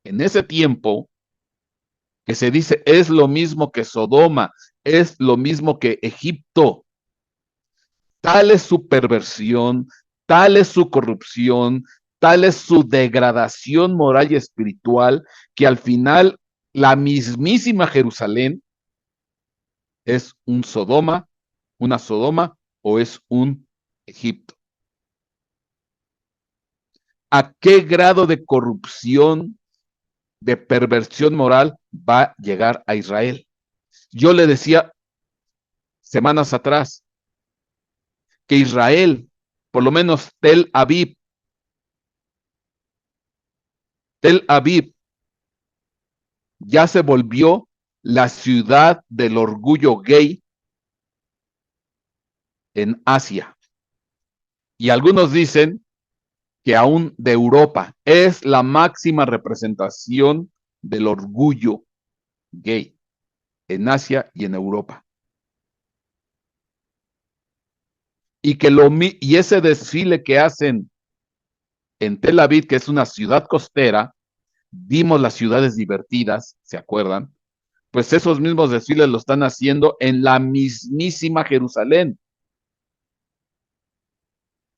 en ese tiempo, que se dice es lo mismo que Sodoma, es lo mismo que Egipto. Tal es su perversión, tal es su corrupción, tal es su degradación moral y espiritual, que al final la mismísima Jerusalén es un Sodoma, una Sodoma o es un Egipto. ¿A qué grado de corrupción, de perversión moral va a llegar a Israel? Yo le decía semanas atrás que Israel, por lo menos Tel Aviv ya se volvió la ciudad del orgullo gay en Asia. Y algunos dicen que aún de Europa es la máxima representación del orgullo gay en Asia y en Europa. Y ese desfile que hacen en Tel Aviv, que es una ciudad costera, vimos las ciudades divertidas, ¿se acuerdan? Pues esos mismos desfiles lo están haciendo en la mismísima Jerusalén.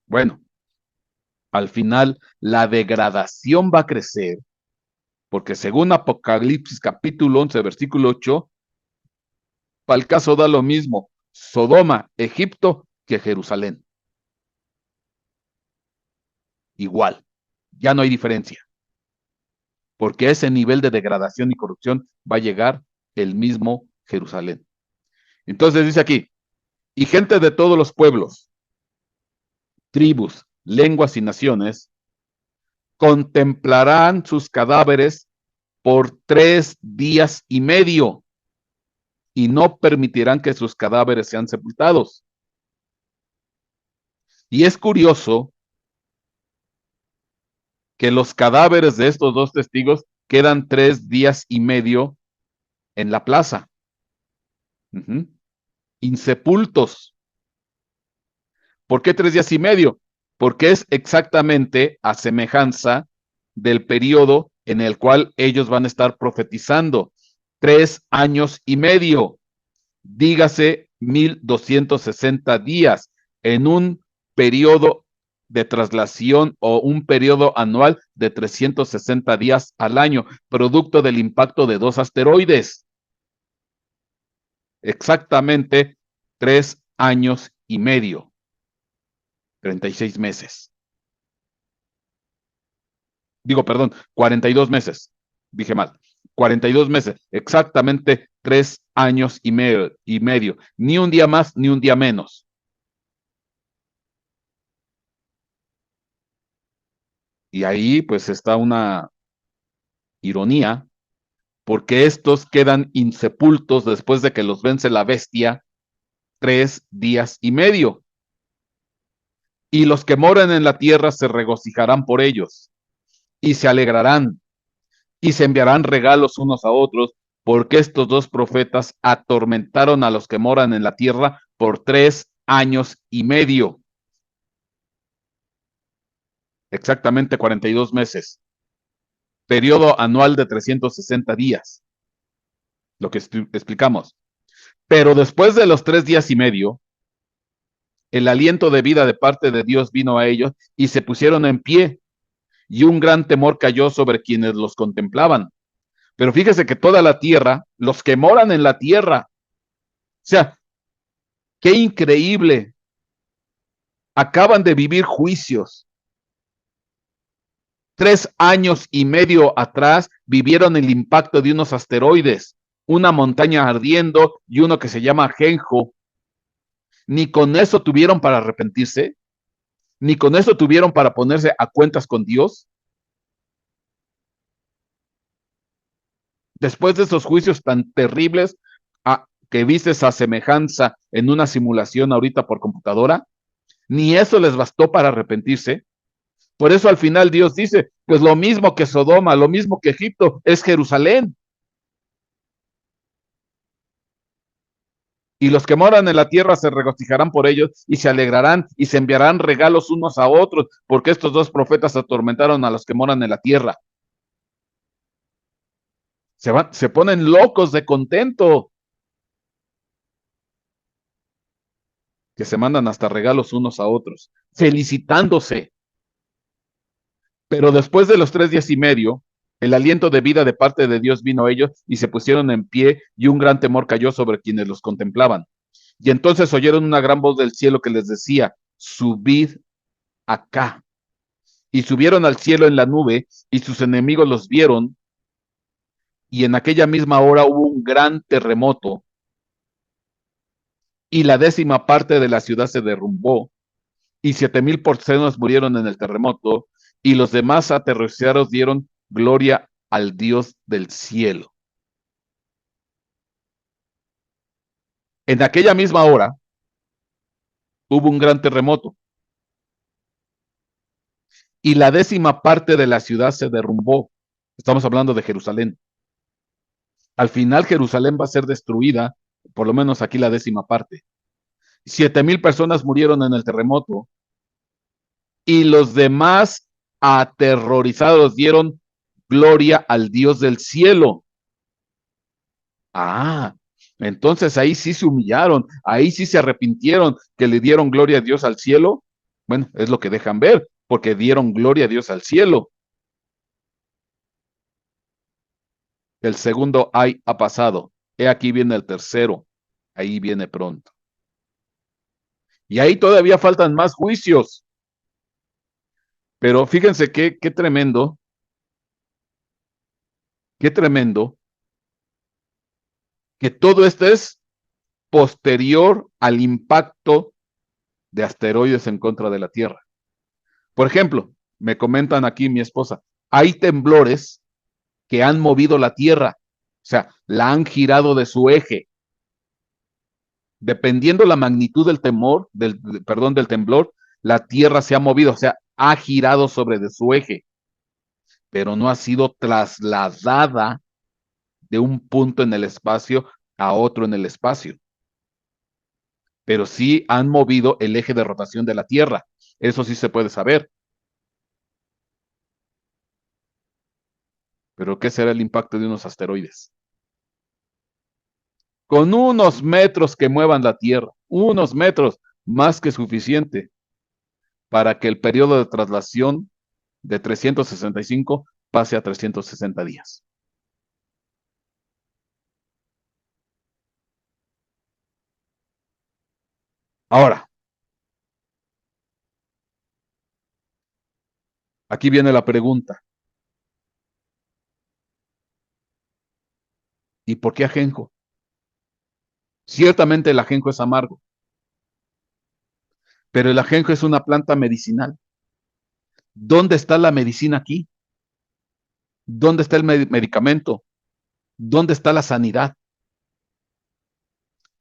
Bueno, al final la degradación va a crecer, porque según Apocalipsis capítulo 11, versículo 8, para el caso da lo mismo Sodoma, Egipto, que Jerusalén. Igual, ya no hay diferencia, porque ese nivel de degradación y corrupción va a llegar el mismo Jerusalén. Entonces dice aquí, y gente de todos los pueblos, tribus, lenguas y naciones, contemplarán sus cadáveres por 3 días y medio y no permitirán que sus cadáveres sean sepultados. Y es curioso que los cadáveres de estos dos testigos quedan 3 días y medio en la plaza, insepultos. ¿Por qué 3 días y medio? Porque es exactamente a semejanza del periodo en el cual ellos van a estar profetizando. 3 años y medio, dígase 1260 días, en un periodo de traslación o un periodo anual de 360 días al año, producto del impacto de 2 asteroides. Exactamente 3 años y medio, 36 meses. Digo, perdón, 42 meses, dije mal. 42 meses, exactamente 3 años y medio, ni un día más ni un día menos. Y ahí pues está una ironía, porque estos quedan insepultos después de que los vence la bestia 3 días y medio. Y los que moran en la tierra se regocijarán por ellos y se alegrarán y se enviarán regalos unos a otros, porque estos dos profetas atormentaron a los que moran en la tierra por 3 años y medio. Exactamente 42 meses. Periodo anual de 360 días. Lo que explicamos. Pero después de los 3 días y medio, el aliento de vida de parte de Dios vino a ellos y se pusieron en pie, y un gran temor cayó sobre quienes los contemplaban. Pero fíjese que toda la tierra, los que moran en la tierra, o sea, qué increíble, acaban de vivir juicios. 3 años y medio atrás vivieron el impacto de unos asteroides, una montaña ardiendo y uno que se llama Genjo. Ni con eso tuvieron para arrepentirse, ni con eso tuvieron para ponerse a cuentas con Dios. Después de esos juicios tan terribles que vistes a semejanza en una simulación ahorita por computadora, ni eso les bastó para arrepentirse. Por eso al final Dios dice, pues lo mismo que Sodoma, lo mismo que Egipto, es Jerusalén. Y los que moran en la tierra se regocijarán por ellos y se alegrarán y se enviarán regalos unos a otros, porque estos dos profetas atormentaron a los que moran en la tierra. Se ponen locos de contento, que se mandan hasta regalos unos a otros, felicitándose. Pero después de los 3 días y medio, el aliento de vida de parte de Dios vino a ellos y se pusieron en pie y un gran temor cayó sobre quienes los contemplaban. Y entonces oyeron una gran voz del cielo que les decía, subid acá. Y subieron al cielo en la nube y sus enemigos los vieron y en aquella misma hora hubo un gran terremoto y la 10ª parte de la ciudad se derrumbó y 7,000 personas murieron en el terremoto y los demás aterrorizados dieron gloria al Dios del cielo. En aquella misma hora hubo un gran terremoto y la 10ª parte de la ciudad se derrumbó. Estamos hablando de Jerusalén. Al final Jerusalén va a ser destruida, por lo menos aquí la 10ª parte. 7,000 personas murieron en el terremoto y los demás aterrorizados dieron gloria al Dios del cielo. Ah, entonces ahí sí se humillaron, ahí sí se arrepintieron, que le dieron gloria a Dios al cielo. Bueno, es lo que dejan ver, porque dieron gloria a Dios al cielo. El segundo ay ha pasado. He aquí viene el tercero. Ahí viene pronto. Y ahí todavía faltan más juicios. Pero fíjense qué tremendo, que todo esto es posterior al impacto de asteroides en contra de la Tierra. Por ejemplo, me comentan aquí mi esposa, hay temblores que han movido la Tierra, o sea, la han girado de su eje. Dependiendo la magnitud del del temblor, la Tierra se ha movido, o sea, ha girado sobre de su eje, pero no ha sido trasladada de un punto en el espacio a otro en el espacio. Pero sí han movido el eje de rotación de la Tierra. Eso sí se puede saber. Pero ¿qué será el impacto de unos asteroides? Con unos metros que muevan la Tierra, unos metros, más que suficiente para que el periodo de traslación de 365 pase a 360 días. Ahora, aquí viene la pregunta. ¿Y por qué ajenjo? Ciertamente el ajenjo es amargo, pero el ajenjo es una planta medicinal. ¿Dónde está la medicina aquí? ¿Dónde está el medicamento? ¿Dónde está la sanidad?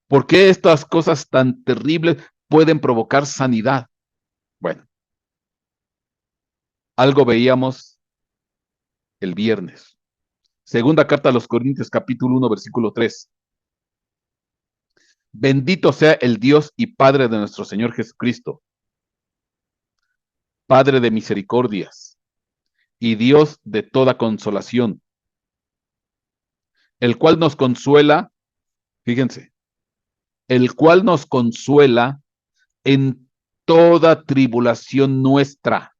¿Por qué estas cosas tan terribles pueden provocar sanidad? Bueno, algo veíamos el viernes. Segunda carta a los Corintios, capítulo 1, versículo 3. Bendito sea el Dios y Padre de nuestro Señor Jesucristo, Padre de misericordias y Dios de toda consolación, el cual nos consuela, fíjense, el cual nos consuela en toda tribulación nuestra.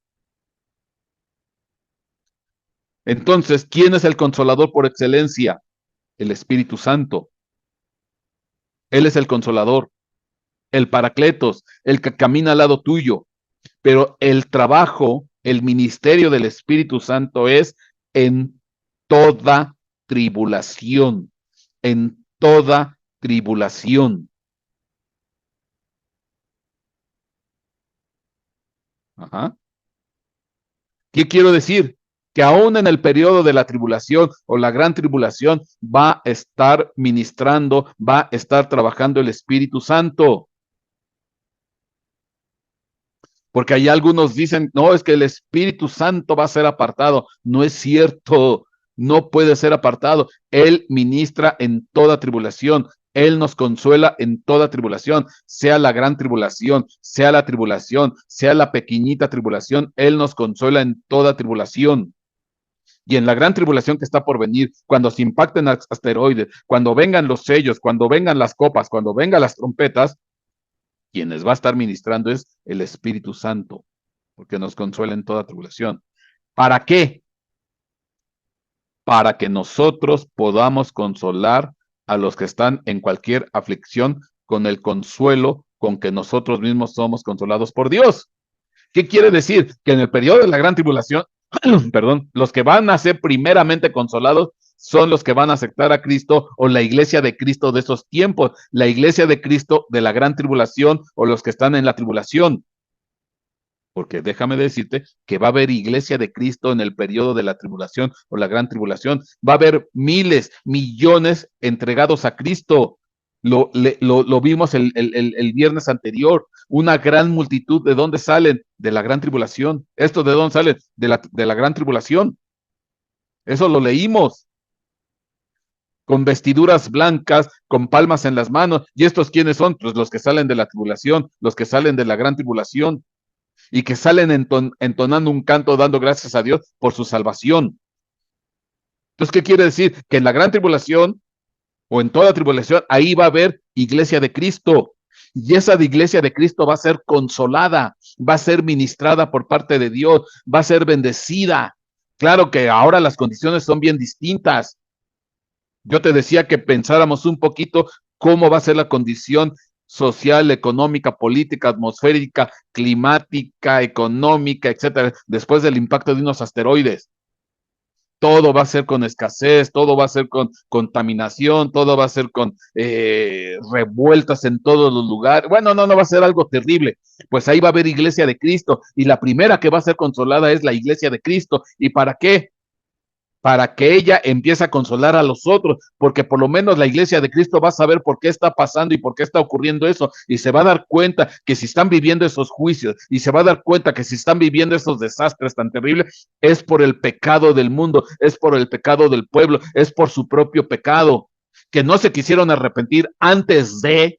Entonces, ¿quién es el consolador por excelencia? El Espíritu Santo. Él es el consolador, el paracletos, el que camina al lado tuyo. Pero el trabajo, el ministerio del Espíritu Santo es en toda tribulación, en toda tribulación. Ajá. ¿Qué quiero decir? Que aún en el periodo de la tribulación o la gran tribulación va a estar ministrando, va a estar trabajando el Espíritu Santo. Porque hay algunos dicen, no, es que el Espíritu Santo va a ser apartado. No es cierto, no puede ser apartado. Él ministra en toda tribulación. Él nos consuela en toda tribulación, sea la gran tribulación, sea la tribulación, sea la pequeñita tribulación. Él nos consuela en toda tribulación. Y en la gran tribulación que está por venir, cuando se impacten asteroides, cuando vengan los sellos, cuando vengan las copas, cuando vengan las trompetas, quienes va a estar ministrando es el Espíritu Santo, porque nos consuela en toda tribulación. ¿Para qué? Para que nosotros podamos consolar a los que están en cualquier aflicción con el consuelo con que nosotros mismos somos consolados por Dios. ¿Qué quiere decir? Que en el periodo de la gran tribulación, perdón, los que van a ser primeramente consolados son los que van a aceptar a Cristo o la iglesia de Cristo de esos tiempos, la iglesia de Cristo de la gran tribulación o los que están en la tribulación. Porque déjame decirte que va a haber iglesia de Cristo en el periodo de la tribulación o la gran tribulación. Va a haber miles, millones entregados a Cristo. Lo vimos el viernes anterior. Una gran multitud. ¿De dónde salen? De la gran tribulación. ¿Esto de dónde salen? De la gran tribulación. Eso lo leímos. Con vestiduras blancas, con palmas en las manos. ¿Y estos quiénes son? Pues los que salen de la tribulación, los que salen de la gran tribulación y que salen entonando un canto dando gracias a Dios por su salvación. Entonces, ¿qué quiere decir? Que en la gran tribulación o en toda tribulación, ahí va a haber iglesia de Cristo. Y esa de iglesia de Cristo va a ser consolada, va a ser ministrada por parte de Dios, va a ser bendecida. Claro que ahora las condiciones son bien distintas. Yo te decía que pensáramos un poquito cómo va a ser la condición social, económica, política, atmosférica, climática, económica, etcétera, después del impacto de unos asteroides. Todo va a ser con escasez, todo va a ser con contaminación, todo va a ser con revueltas en todos los lugares. Bueno, no va a ser algo terrible. Pues ahí va a haber iglesia de Cristo y la primera que va a ser consolada es la iglesia de Cristo. ¿Y para qué? Para que ella empiece a consolar a los otros, porque por lo menos la iglesia de Cristo va a saber por qué está pasando y por qué está ocurriendo eso, y se va a dar cuenta que si están viviendo esos juicios, y se va a dar cuenta que si están viviendo esos desastres tan terribles, es por el pecado del mundo, es por el pecado del pueblo, es por su propio pecado, que no se quisieron arrepentir antes de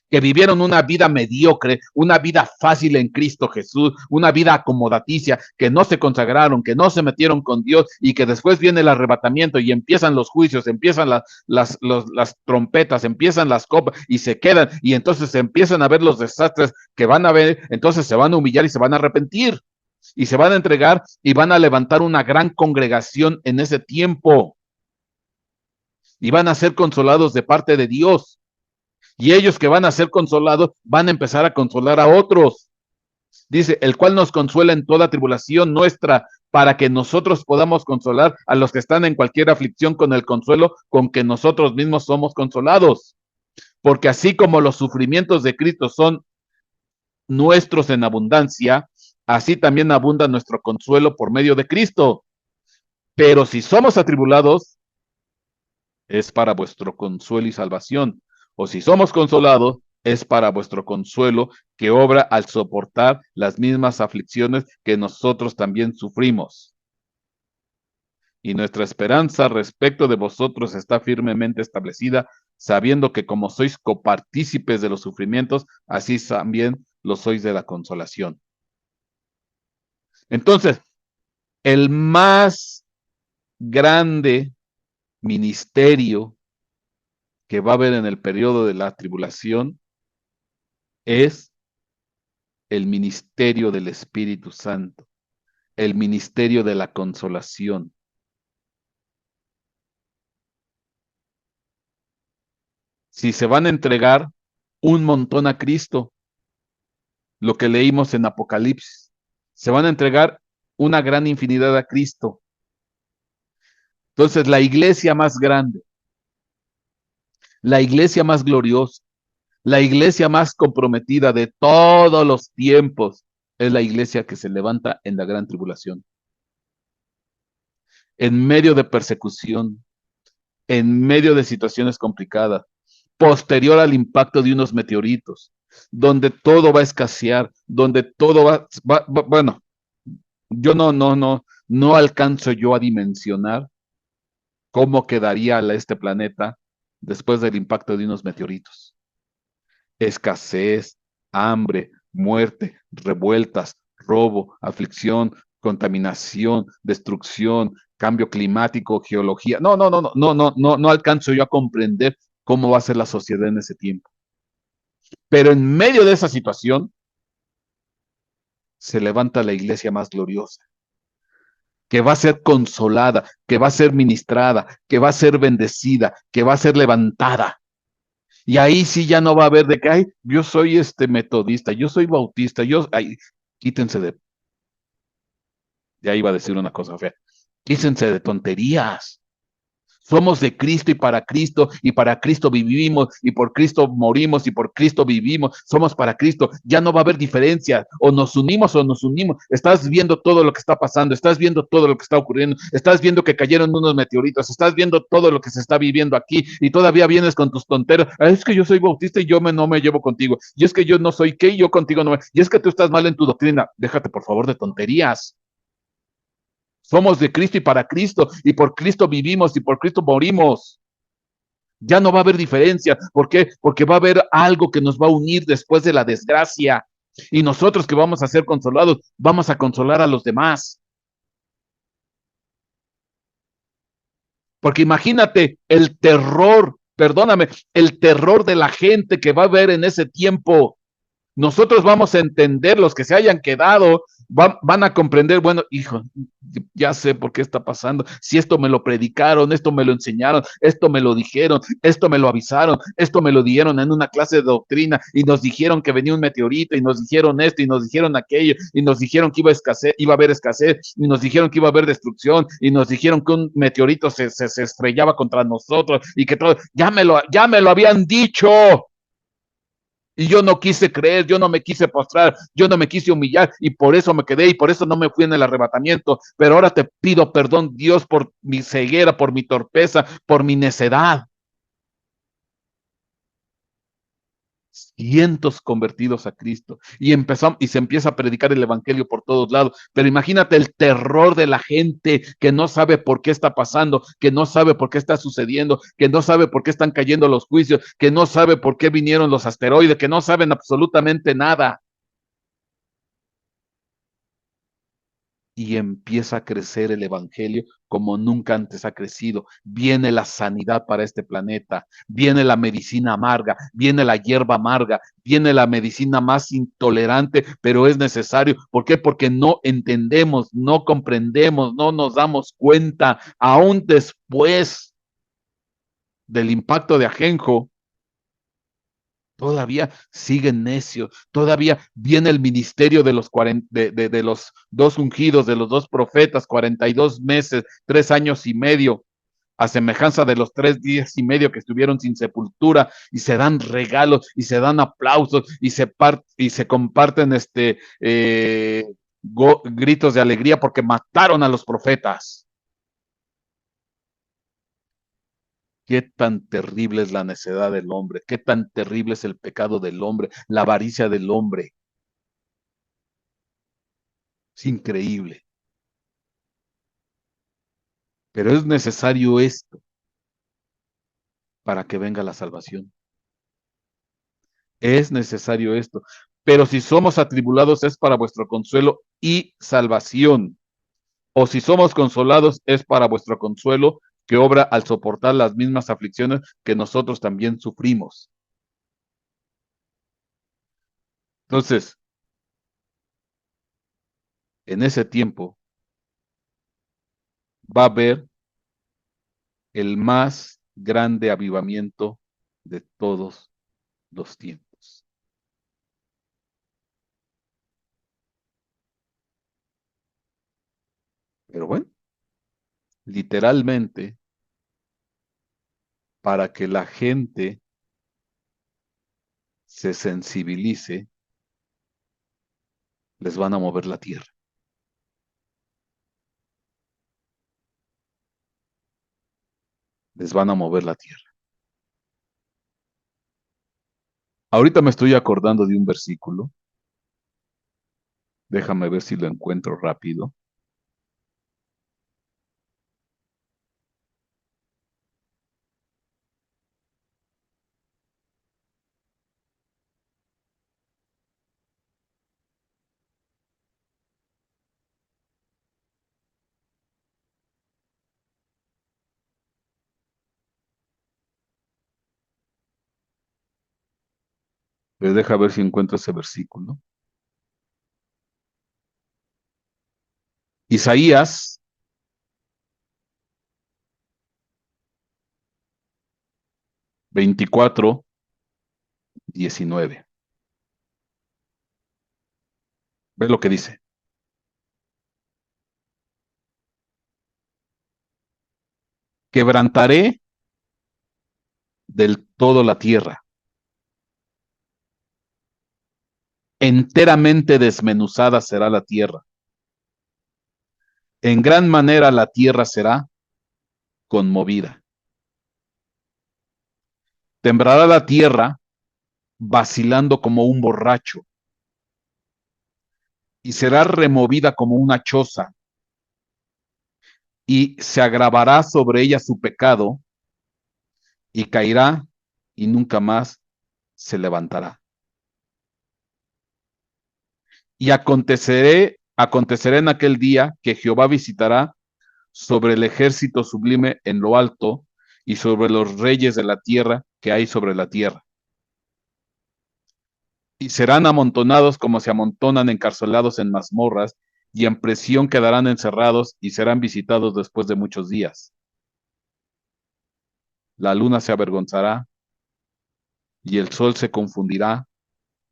que vivieron una vida mediocre, una vida fácil en Cristo Jesús, una vida acomodaticia, que no se consagraron, que no se metieron con Dios y que después viene el arrebatamiento y empiezan los juicios, empiezan las trompetas, empiezan las copas y se quedan y entonces se empiezan a ver los desastres que van a ver, entonces se van a humillar y se van a arrepentir y se van a entregar y van a levantar una gran congregación en ese tiempo y van a ser consolados de parte de Dios. Y ellos que van a ser consolados van a empezar a consolar a otros. Dice, el cual nos consuela en toda tribulación nuestra, para que nosotros podamos consolar a los que están en cualquier aflicción con el consuelo con que nosotros mismos somos consolados. Porque así como los sufrimientos de Cristo son nuestros en abundancia, así también abunda nuestro consuelo por medio de Cristo. Pero si somos atribulados, es para vuestro consuelo y salvación. O si somos consolados, es para vuestro consuelo, que obra al soportar las mismas aflicciones que nosotros también sufrimos. Y nuestra esperanza respecto de vosotros está firmemente establecida, sabiendo que como sois copartícipes de los sufrimientos, así también lo sois de la consolación. Entonces, el más grande ministerio que va a haber en el periodo de la tribulación es el ministerio del Espíritu Santo, el ministerio de la consolación. Si se van a entregar un montón a Cristo, lo que leímos en Apocalipsis, se van a entregar una gran infinidad a Cristo. Entonces, la iglesia más grande, la iglesia más gloriosa, la iglesia más comprometida de todos los tiempos, es la iglesia que se levanta en la gran tribulación. En medio de persecución, en medio de situaciones complicadas, posterior al impacto de unos meteoritos, donde todo va a escasear, donde todo bueno, yo no alcanzo yo a dimensionar cómo quedaría este planeta después del impacto de unos meteoritos. Escasez, hambre, muerte, revueltas, robo, aflicción, contaminación, destrucción, cambio climático, geología. No alcanzo yo a comprender cómo va a ser la sociedad en ese tiempo. Pero en medio de esa situación se levanta la iglesia más gloriosa, que va a ser consolada, que va a ser ministrada, que va a ser bendecida, que va a ser levantada. Y ahí sí ya no va a haber de que, ay, yo soy metodista, yo soy bautista, ay, quítense ya iba a decir una cosa fea, quítense de tonterías. Somos de Cristo y para Cristo vivimos y por Cristo morimos y por Cristo vivimos. Somos para Cristo. Ya no va a haber diferencia. O nos unimos o nos unimos. Estás viendo todo lo que está pasando. Estás viendo todo lo que está ocurriendo. Estás viendo que cayeron unos meteoritos. Estás viendo todo lo que se está viviendo aquí y todavía vienes con tus tonteras. Es que yo soy bautista y yo no me llevo contigo. Y es que yo no soy qué y yo contigo no me. Y es que tú estás mal en tu doctrina. Déjate por favor de tonterías. Somos de Cristo y para Cristo, y por Cristo vivimos y por Cristo morimos. Ya no va a haber diferencia. ¿Por qué? Porque va a haber algo que nos va a unir después de la desgracia. Y nosotros que vamos a ser consolados, vamos a consolar a los demás. Porque imagínate el terror, perdóname, el terror de la gente que va a haber en ese tiempo. Nosotros vamos a entender, los que se hayan quedado, van a comprender, bueno, hijo, ya sé por qué está pasando. Si esto me lo predicaron, esto me lo enseñaron, esto me lo dijeron, esto me lo avisaron, esto me lo dieron en una clase de doctrina y nos dijeron que venía un meteorito y nos dijeron esto y nos dijeron aquello y nos dijeron que iba a haber escasez y nos dijeron que iba a haber destrucción y nos dijeron que un meteorito se estrellaba contra nosotros y que todo, ya me lo habían dicho. Y yo no quise creer, yo no me quise postrar, yo no me quise humillar y por eso me quedé y por eso no me fui en el arrebatamiento. Pero ahora te pido perdón, Dios, por mi ceguera, por mi torpeza, por mi necedad. Cientos convertidos a Cristo y empezamos y se empieza a predicar el evangelio por todos lados. Pero imagínate el terror de la gente que no sabe por qué está pasando, que no sabe por qué está sucediendo, que no sabe por qué están cayendo los juicios, que no sabe por qué vinieron los asteroides, que no saben absolutamente nada. Y empieza a crecer el evangelio como nunca antes ha crecido. Viene la sanidad para este planeta, viene la medicina amarga, viene la hierba amarga, viene la medicina más intolerante, pero es necesario. ¿Por qué? Porque no entendemos, no comprendemos, no nos damos cuenta, aún después del impacto de Ajenjo, todavía siguen necios, todavía viene el ministerio de los, de los dos ungidos, de los dos profetas, 42 meses, 3 años y medio, a semejanza de los 3 días y medio que estuvieron sin sepultura, y se dan regalos, y se dan aplausos, y se comparten gritos de alegría porque mataron a los profetas. Qué tan terrible es la necedad del hombre, qué tan terrible es el pecado del hombre, la avaricia del hombre. Es increíble. Pero es necesario esto para que venga la salvación. Es necesario esto. Pero si somos atribulados es para vuestro consuelo y salvación. O si somos consolados es para vuestro consuelo, que obra al soportar las mismas aflicciones que nosotros también sufrimos. Entonces, en ese tiempo va a haber el más grande avivamiento de todos los tiempos. Pero bueno, literalmente, para que la gente se sensibilice, les van a mover la tierra. Les van a mover la tierra. Ahorita me estoy acordando de un versículo. Déjame ver si lo encuentro rápido. Deja ver si encuentro ese versículo. Isaías 24:19. Ve lo que dice. Quebrantaré del todo la tierra. Enteramente desmenuzada será la tierra. En gran manera la tierra será conmovida. Temblará la tierra vacilando como un borracho y será removida como una choza y se agravará sobre ella su pecado y caerá y nunca más se levantará. Y acontecerá en aquel día que Jehová visitará sobre el ejército sublime en lo alto y sobre los reyes de la tierra que hay sobre la tierra. Y serán amontonados como se amontonan encarcelados en mazmorras, y en prisión quedarán encerrados y serán visitados después de muchos días. La luna se avergonzará y el sol se confundirá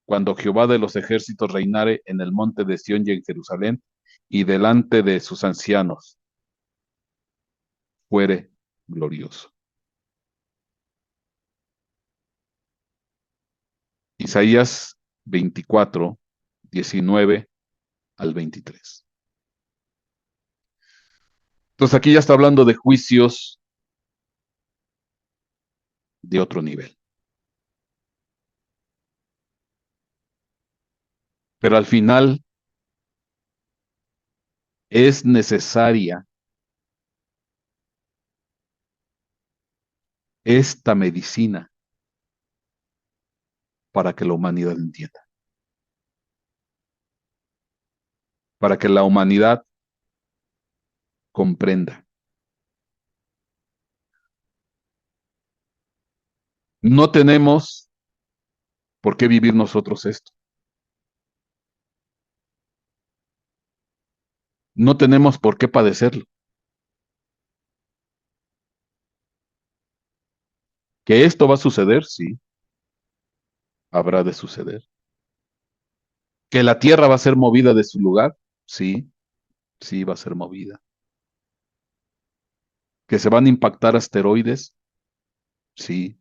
cuando Jehová de los ejércitos reinare en el monte de Sión y en Jerusalén, y delante de sus ancianos fuere glorioso. Isaías 24:19 al 23. Entonces aquí ya está hablando de juicios de otro nivel. Pero al final es necesaria esta medicina para que la humanidad entienda, para que la humanidad comprenda. No tenemos por qué vivir nosotros esto. No tenemos por qué padecerlo. Que esto va a suceder, sí, habrá de suceder. Que la tierra va a ser movida de su lugar, sí, sí va a ser movida. Que se van a impactar asteroides, sí.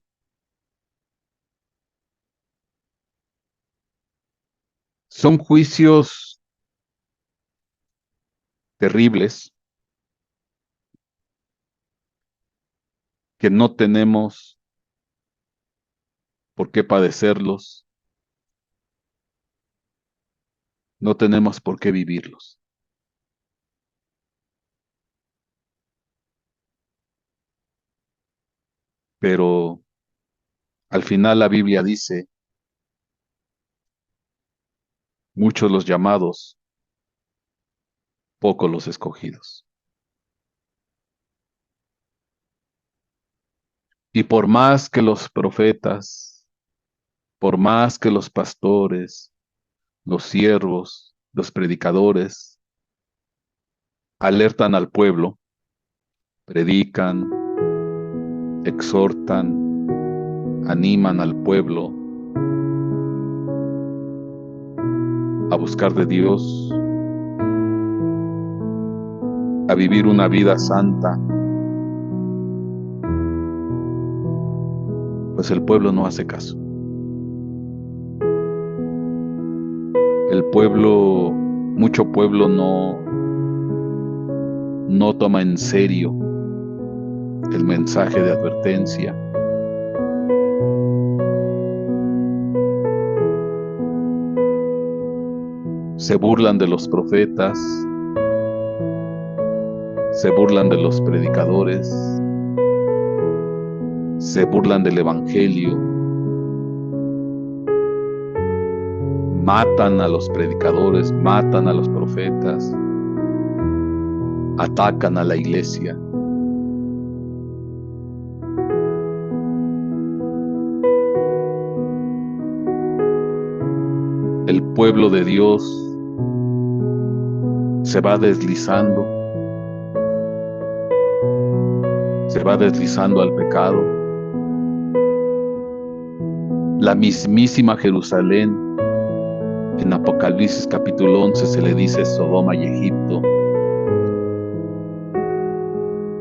Son juicios terribles que no tenemos por qué padecerlos, no tenemos por qué vivirlos. Pero al final la Biblia dice, muchos los llamados, pocos los escogidos. Y por más que los profetas, por más que los pastores, los siervos, los predicadores, alertan al pueblo, predican, exhortan, animan al pueblo a buscar de Dios, a vivir una vida santa, pues el pueblo no hace caso. El pueblo, mucho pueblo no toma en serio el mensaje de advertencia. Se burlan de los profetas, se burlan de los predicadores, se burlan del evangelio, matan a los predicadores, matan a los profetas, atacan a la iglesia. El pueblo de Dios se va deslizando al pecado. La mismísima Jerusalén, en Apocalipsis capítulo 11 se le dice Sodoma y Egipto.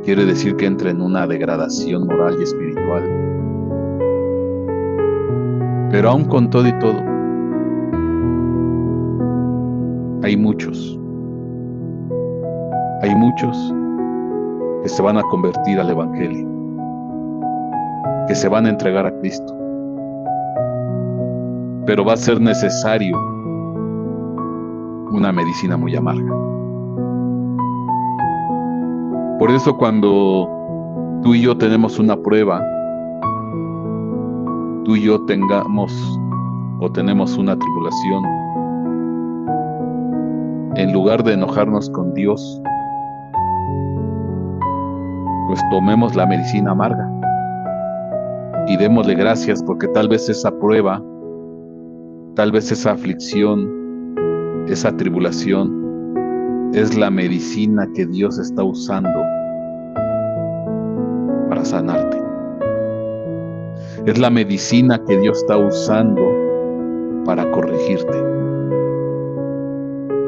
Quiere decir que entra en una degradación moral y espiritual. Pero aún con todo y todo, hay muchos que se van a convertir al evangelio, que se van a entregar a Cristo. Pero va a ser necesario una medicina muy amarga. Por eso cuando tú y yo tenemos una prueba, tú y yo tenemos una tribulación, en lugar de enojarnos con Dios, pues tomemos la medicina amarga y démosle gracias, porque tal vez esa prueba, tal vez esa aflicción, esa tribulación es la medicina que Dios está usando para sanarte. Es la medicina que Dios está usando para corregirte.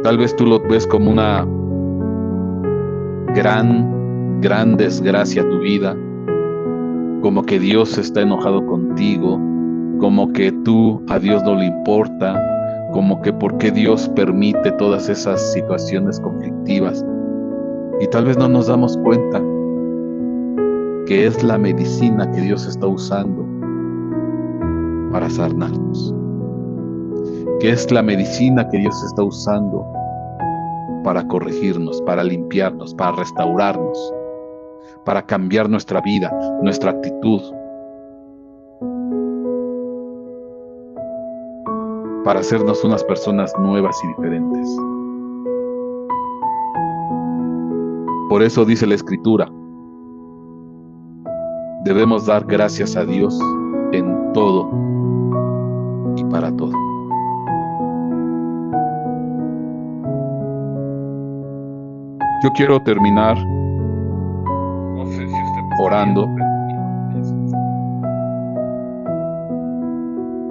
Tal vez tú lo ves como una gran desgracia a tu vida, como que Dios está enojado contigo, como que a Dios no le importa, como que por qué Dios permite todas esas situaciones conflictivas. Y tal vez no nos damos cuenta que es la medicina que Dios está usando para sanarnos, que es la medicina que Dios está usando para corregirnos, para limpiarnos, para restaurarnos, para cambiar nuestra vida, nuestra actitud, para hacernos unas personas nuevas y diferentes. Por eso dice la Escritura, debemos dar gracias a Dios en todo y para todo. Yo quiero terminar orando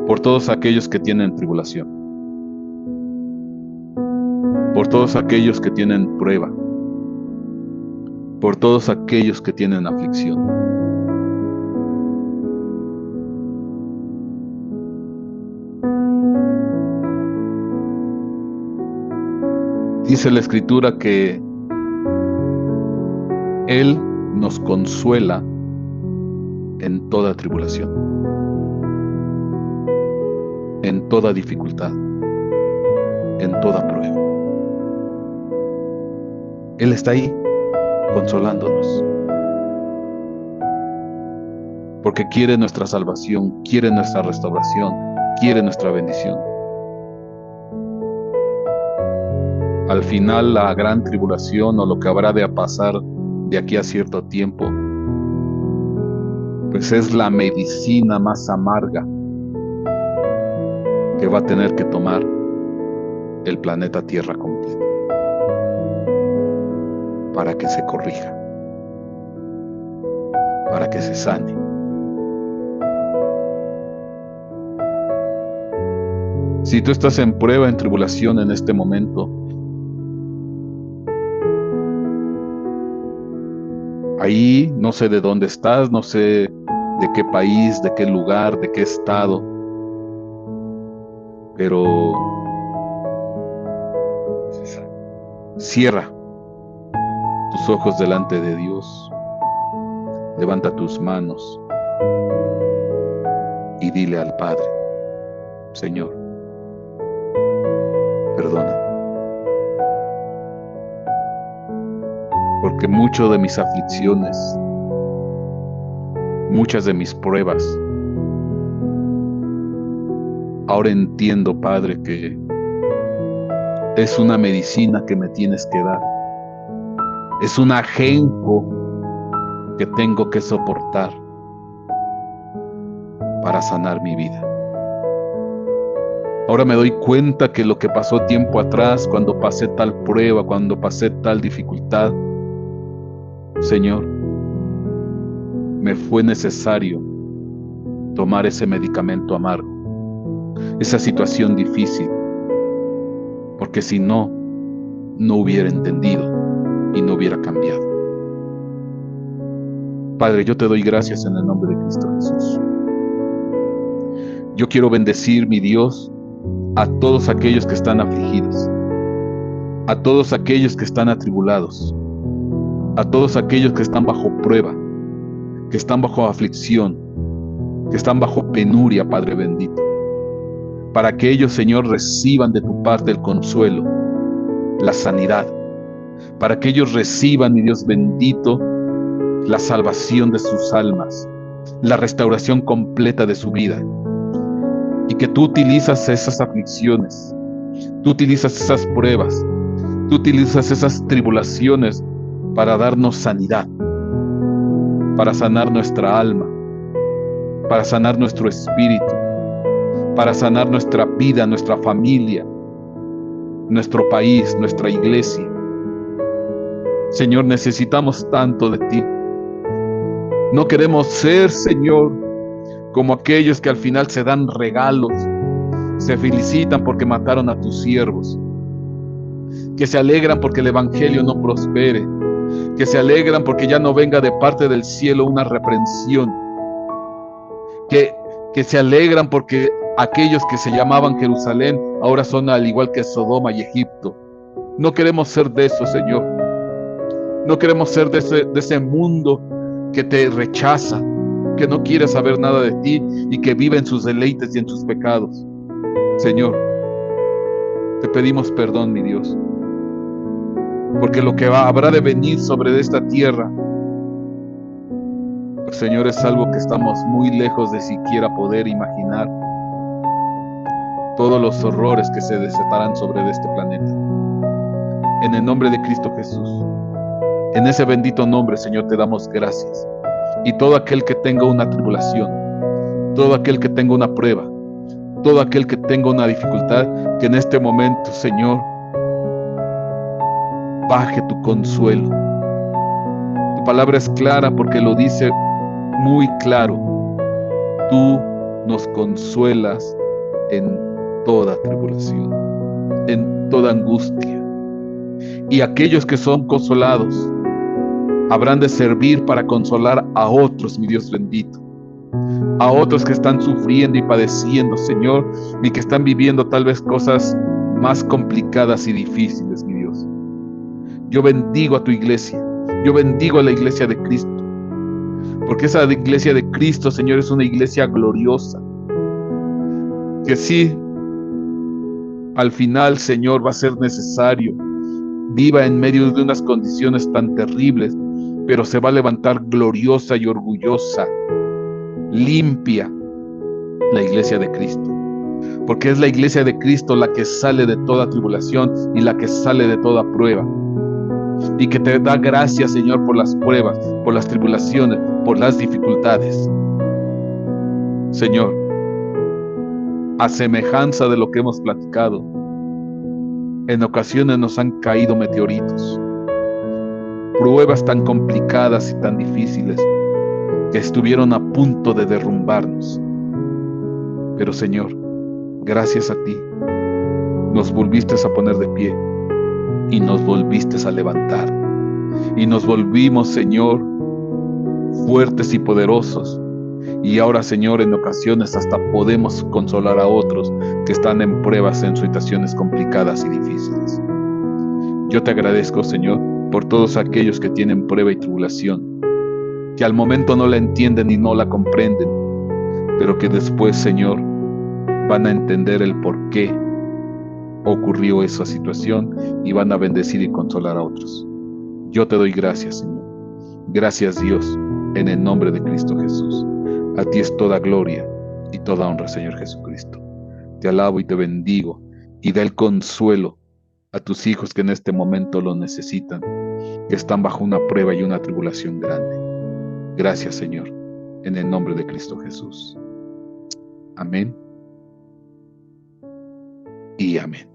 por todos aquellos que tienen tribulación, por todos aquellos que tienen prueba, por todos aquellos que tienen aflicción. Dice la Escritura que Él nos consuela en toda tribulación, en toda dificultad, en toda prueba. Él está ahí consolándonos, porque quiere nuestra salvación, quiere nuestra restauración, quiere nuestra bendición. Al final, la gran tribulación o lo que habrá de pasar de aquí a cierto tiempo, pues es la medicina más amarga que va a tener que tomar el planeta Tierra completo para que se corrija, para que se sane. Si tú estás en prueba, en tribulación en este momento, ahí no sé de dónde estás, no sé de qué país, de qué lugar, de qué estado, pero cierra tus ojos delante de Dios, levanta tus manos y dile al Padre: Señor, perdóname. porque mucho de mis aflicciones, muchas de mis pruebas, ahora entiendo, Padre, que es una medicina que me tienes que dar. Es un ajenjo que tengo que soportar para sanar mi vida. Ahora me doy cuenta que lo que pasó tiempo atrás, cuando pasé tal prueba, cuando pasé tal dificultad, Señor, me fue necesario tomar ese medicamento amargo, esa situación difícil, porque si no, no hubiera entendido y no hubiera cambiado. Padre, yo te doy gracias en el nombre de Cristo Jesús. Yo quiero bendecir, mi Dios, a todos aquellos que están afligidos, a todos aquellos que están atribulados, a todos aquellos que están bajo prueba, que están bajo aflicción, que están bajo penuria, Padre bendito, para que ellos, Señor, reciban de tu parte el consuelo, la sanidad, para que ellos reciban, mi Dios bendito, la salvación de sus almas, la restauración completa de su vida, y que tú utilizas esas aflicciones, tú utilizas esas pruebas, tú utilizas esas tribulaciones para darnos sanidad, para sanar nuestra alma, para sanar nuestro espíritu, para sanar nuestra vida, nuestra familia, nuestro país, nuestra iglesia. Señor, necesitamos tanto de ti. No queremos ser, Señor, como aquellos que al final se dan regalos, se felicitan porque mataron a tus siervos, que se alegran porque el evangelio no prospere, que se alegran porque ya no venga de parte del cielo una reprensión, que se alegran porque aquellos que se llamaban Jerusalén ahora son al igual que Sodoma y Egipto. No queremos ser de eso, Señor. No queremos ser de ese mundo que te rechaza, que no quiere saber nada de ti y que vive en sus deleites y en sus pecados. Señor, te pedimos perdón, mi Dios, porque lo que habrá de venir sobre esta tierra, pues, Señor, es algo que estamos muy lejos de siquiera poder imaginar. Todos los horrores que se desatarán sobre este planeta. En el nombre de Cristo Jesús, en ese bendito nombre, Señor, te damos gracias. Y todo aquel que tenga una tribulación, todo aquel que tenga una prueba, todo aquel que tenga una dificultad, que en este momento, Señor, baje tu consuelo. Tu palabra es clara porque lo dice muy claro. Tú nos consuelas en toda tribulación, en toda angustia. Y aquellos que son consolados habrán de servir para consolar a otros, mi Dios bendito, a otros que están sufriendo y padeciendo, Señor, y que están viviendo tal vez cosas más complicadas y difíciles, mi Dios. Yo bendigo a tu iglesia, yo bendigo a la iglesia de Cristo, porque esa iglesia de Cristo, Señor, es una iglesia gloriosa, que sí, al final, Señor, va a ser necesario, viva en medio de unas condiciones tan terribles, pero se va a levantar gloriosa y orgullosa, limpia, la iglesia de Cristo, porque es la iglesia de Cristo la que sale de toda tribulación y la que sale de toda prueba, y que te da gracias, Señor, por las pruebas, por las tribulaciones, por las dificultades. Señor, a semejanza de lo que hemos platicado, en ocasiones nos han caído meteoritos, pruebas tan complicadas y tan difíciles que estuvieron a punto de derrumbarnos. Pero, Señor, gracias a ti, nos volviste a poner de pie y nos volviste a levantar. Y nos volvimos, Señor, fuertes y poderosos. Y ahora, Señor, en ocasiones hasta podemos consolar a otros que están en pruebas, en situaciones complicadas y difíciles. Yo te agradezco, Señor, por todos aquellos que tienen prueba y tribulación, que al momento no la entienden y no la comprenden, pero que después, Señor, van a entender el por qué ocurrió esa situación y van a bendecir y consolar a otros. Yo te doy gracias, Señor. Gracias, Dios, en el nombre de Cristo Jesús. A ti es toda gloria y toda honra, Señor Jesucristo. Te alabo y te bendigo y da el consuelo a tus hijos que en este momento lo necesitan, que están bajo una prueba y una tribulación grande. Gracias, Señor, en el nombre de Cristo Jesús. Amén y amén.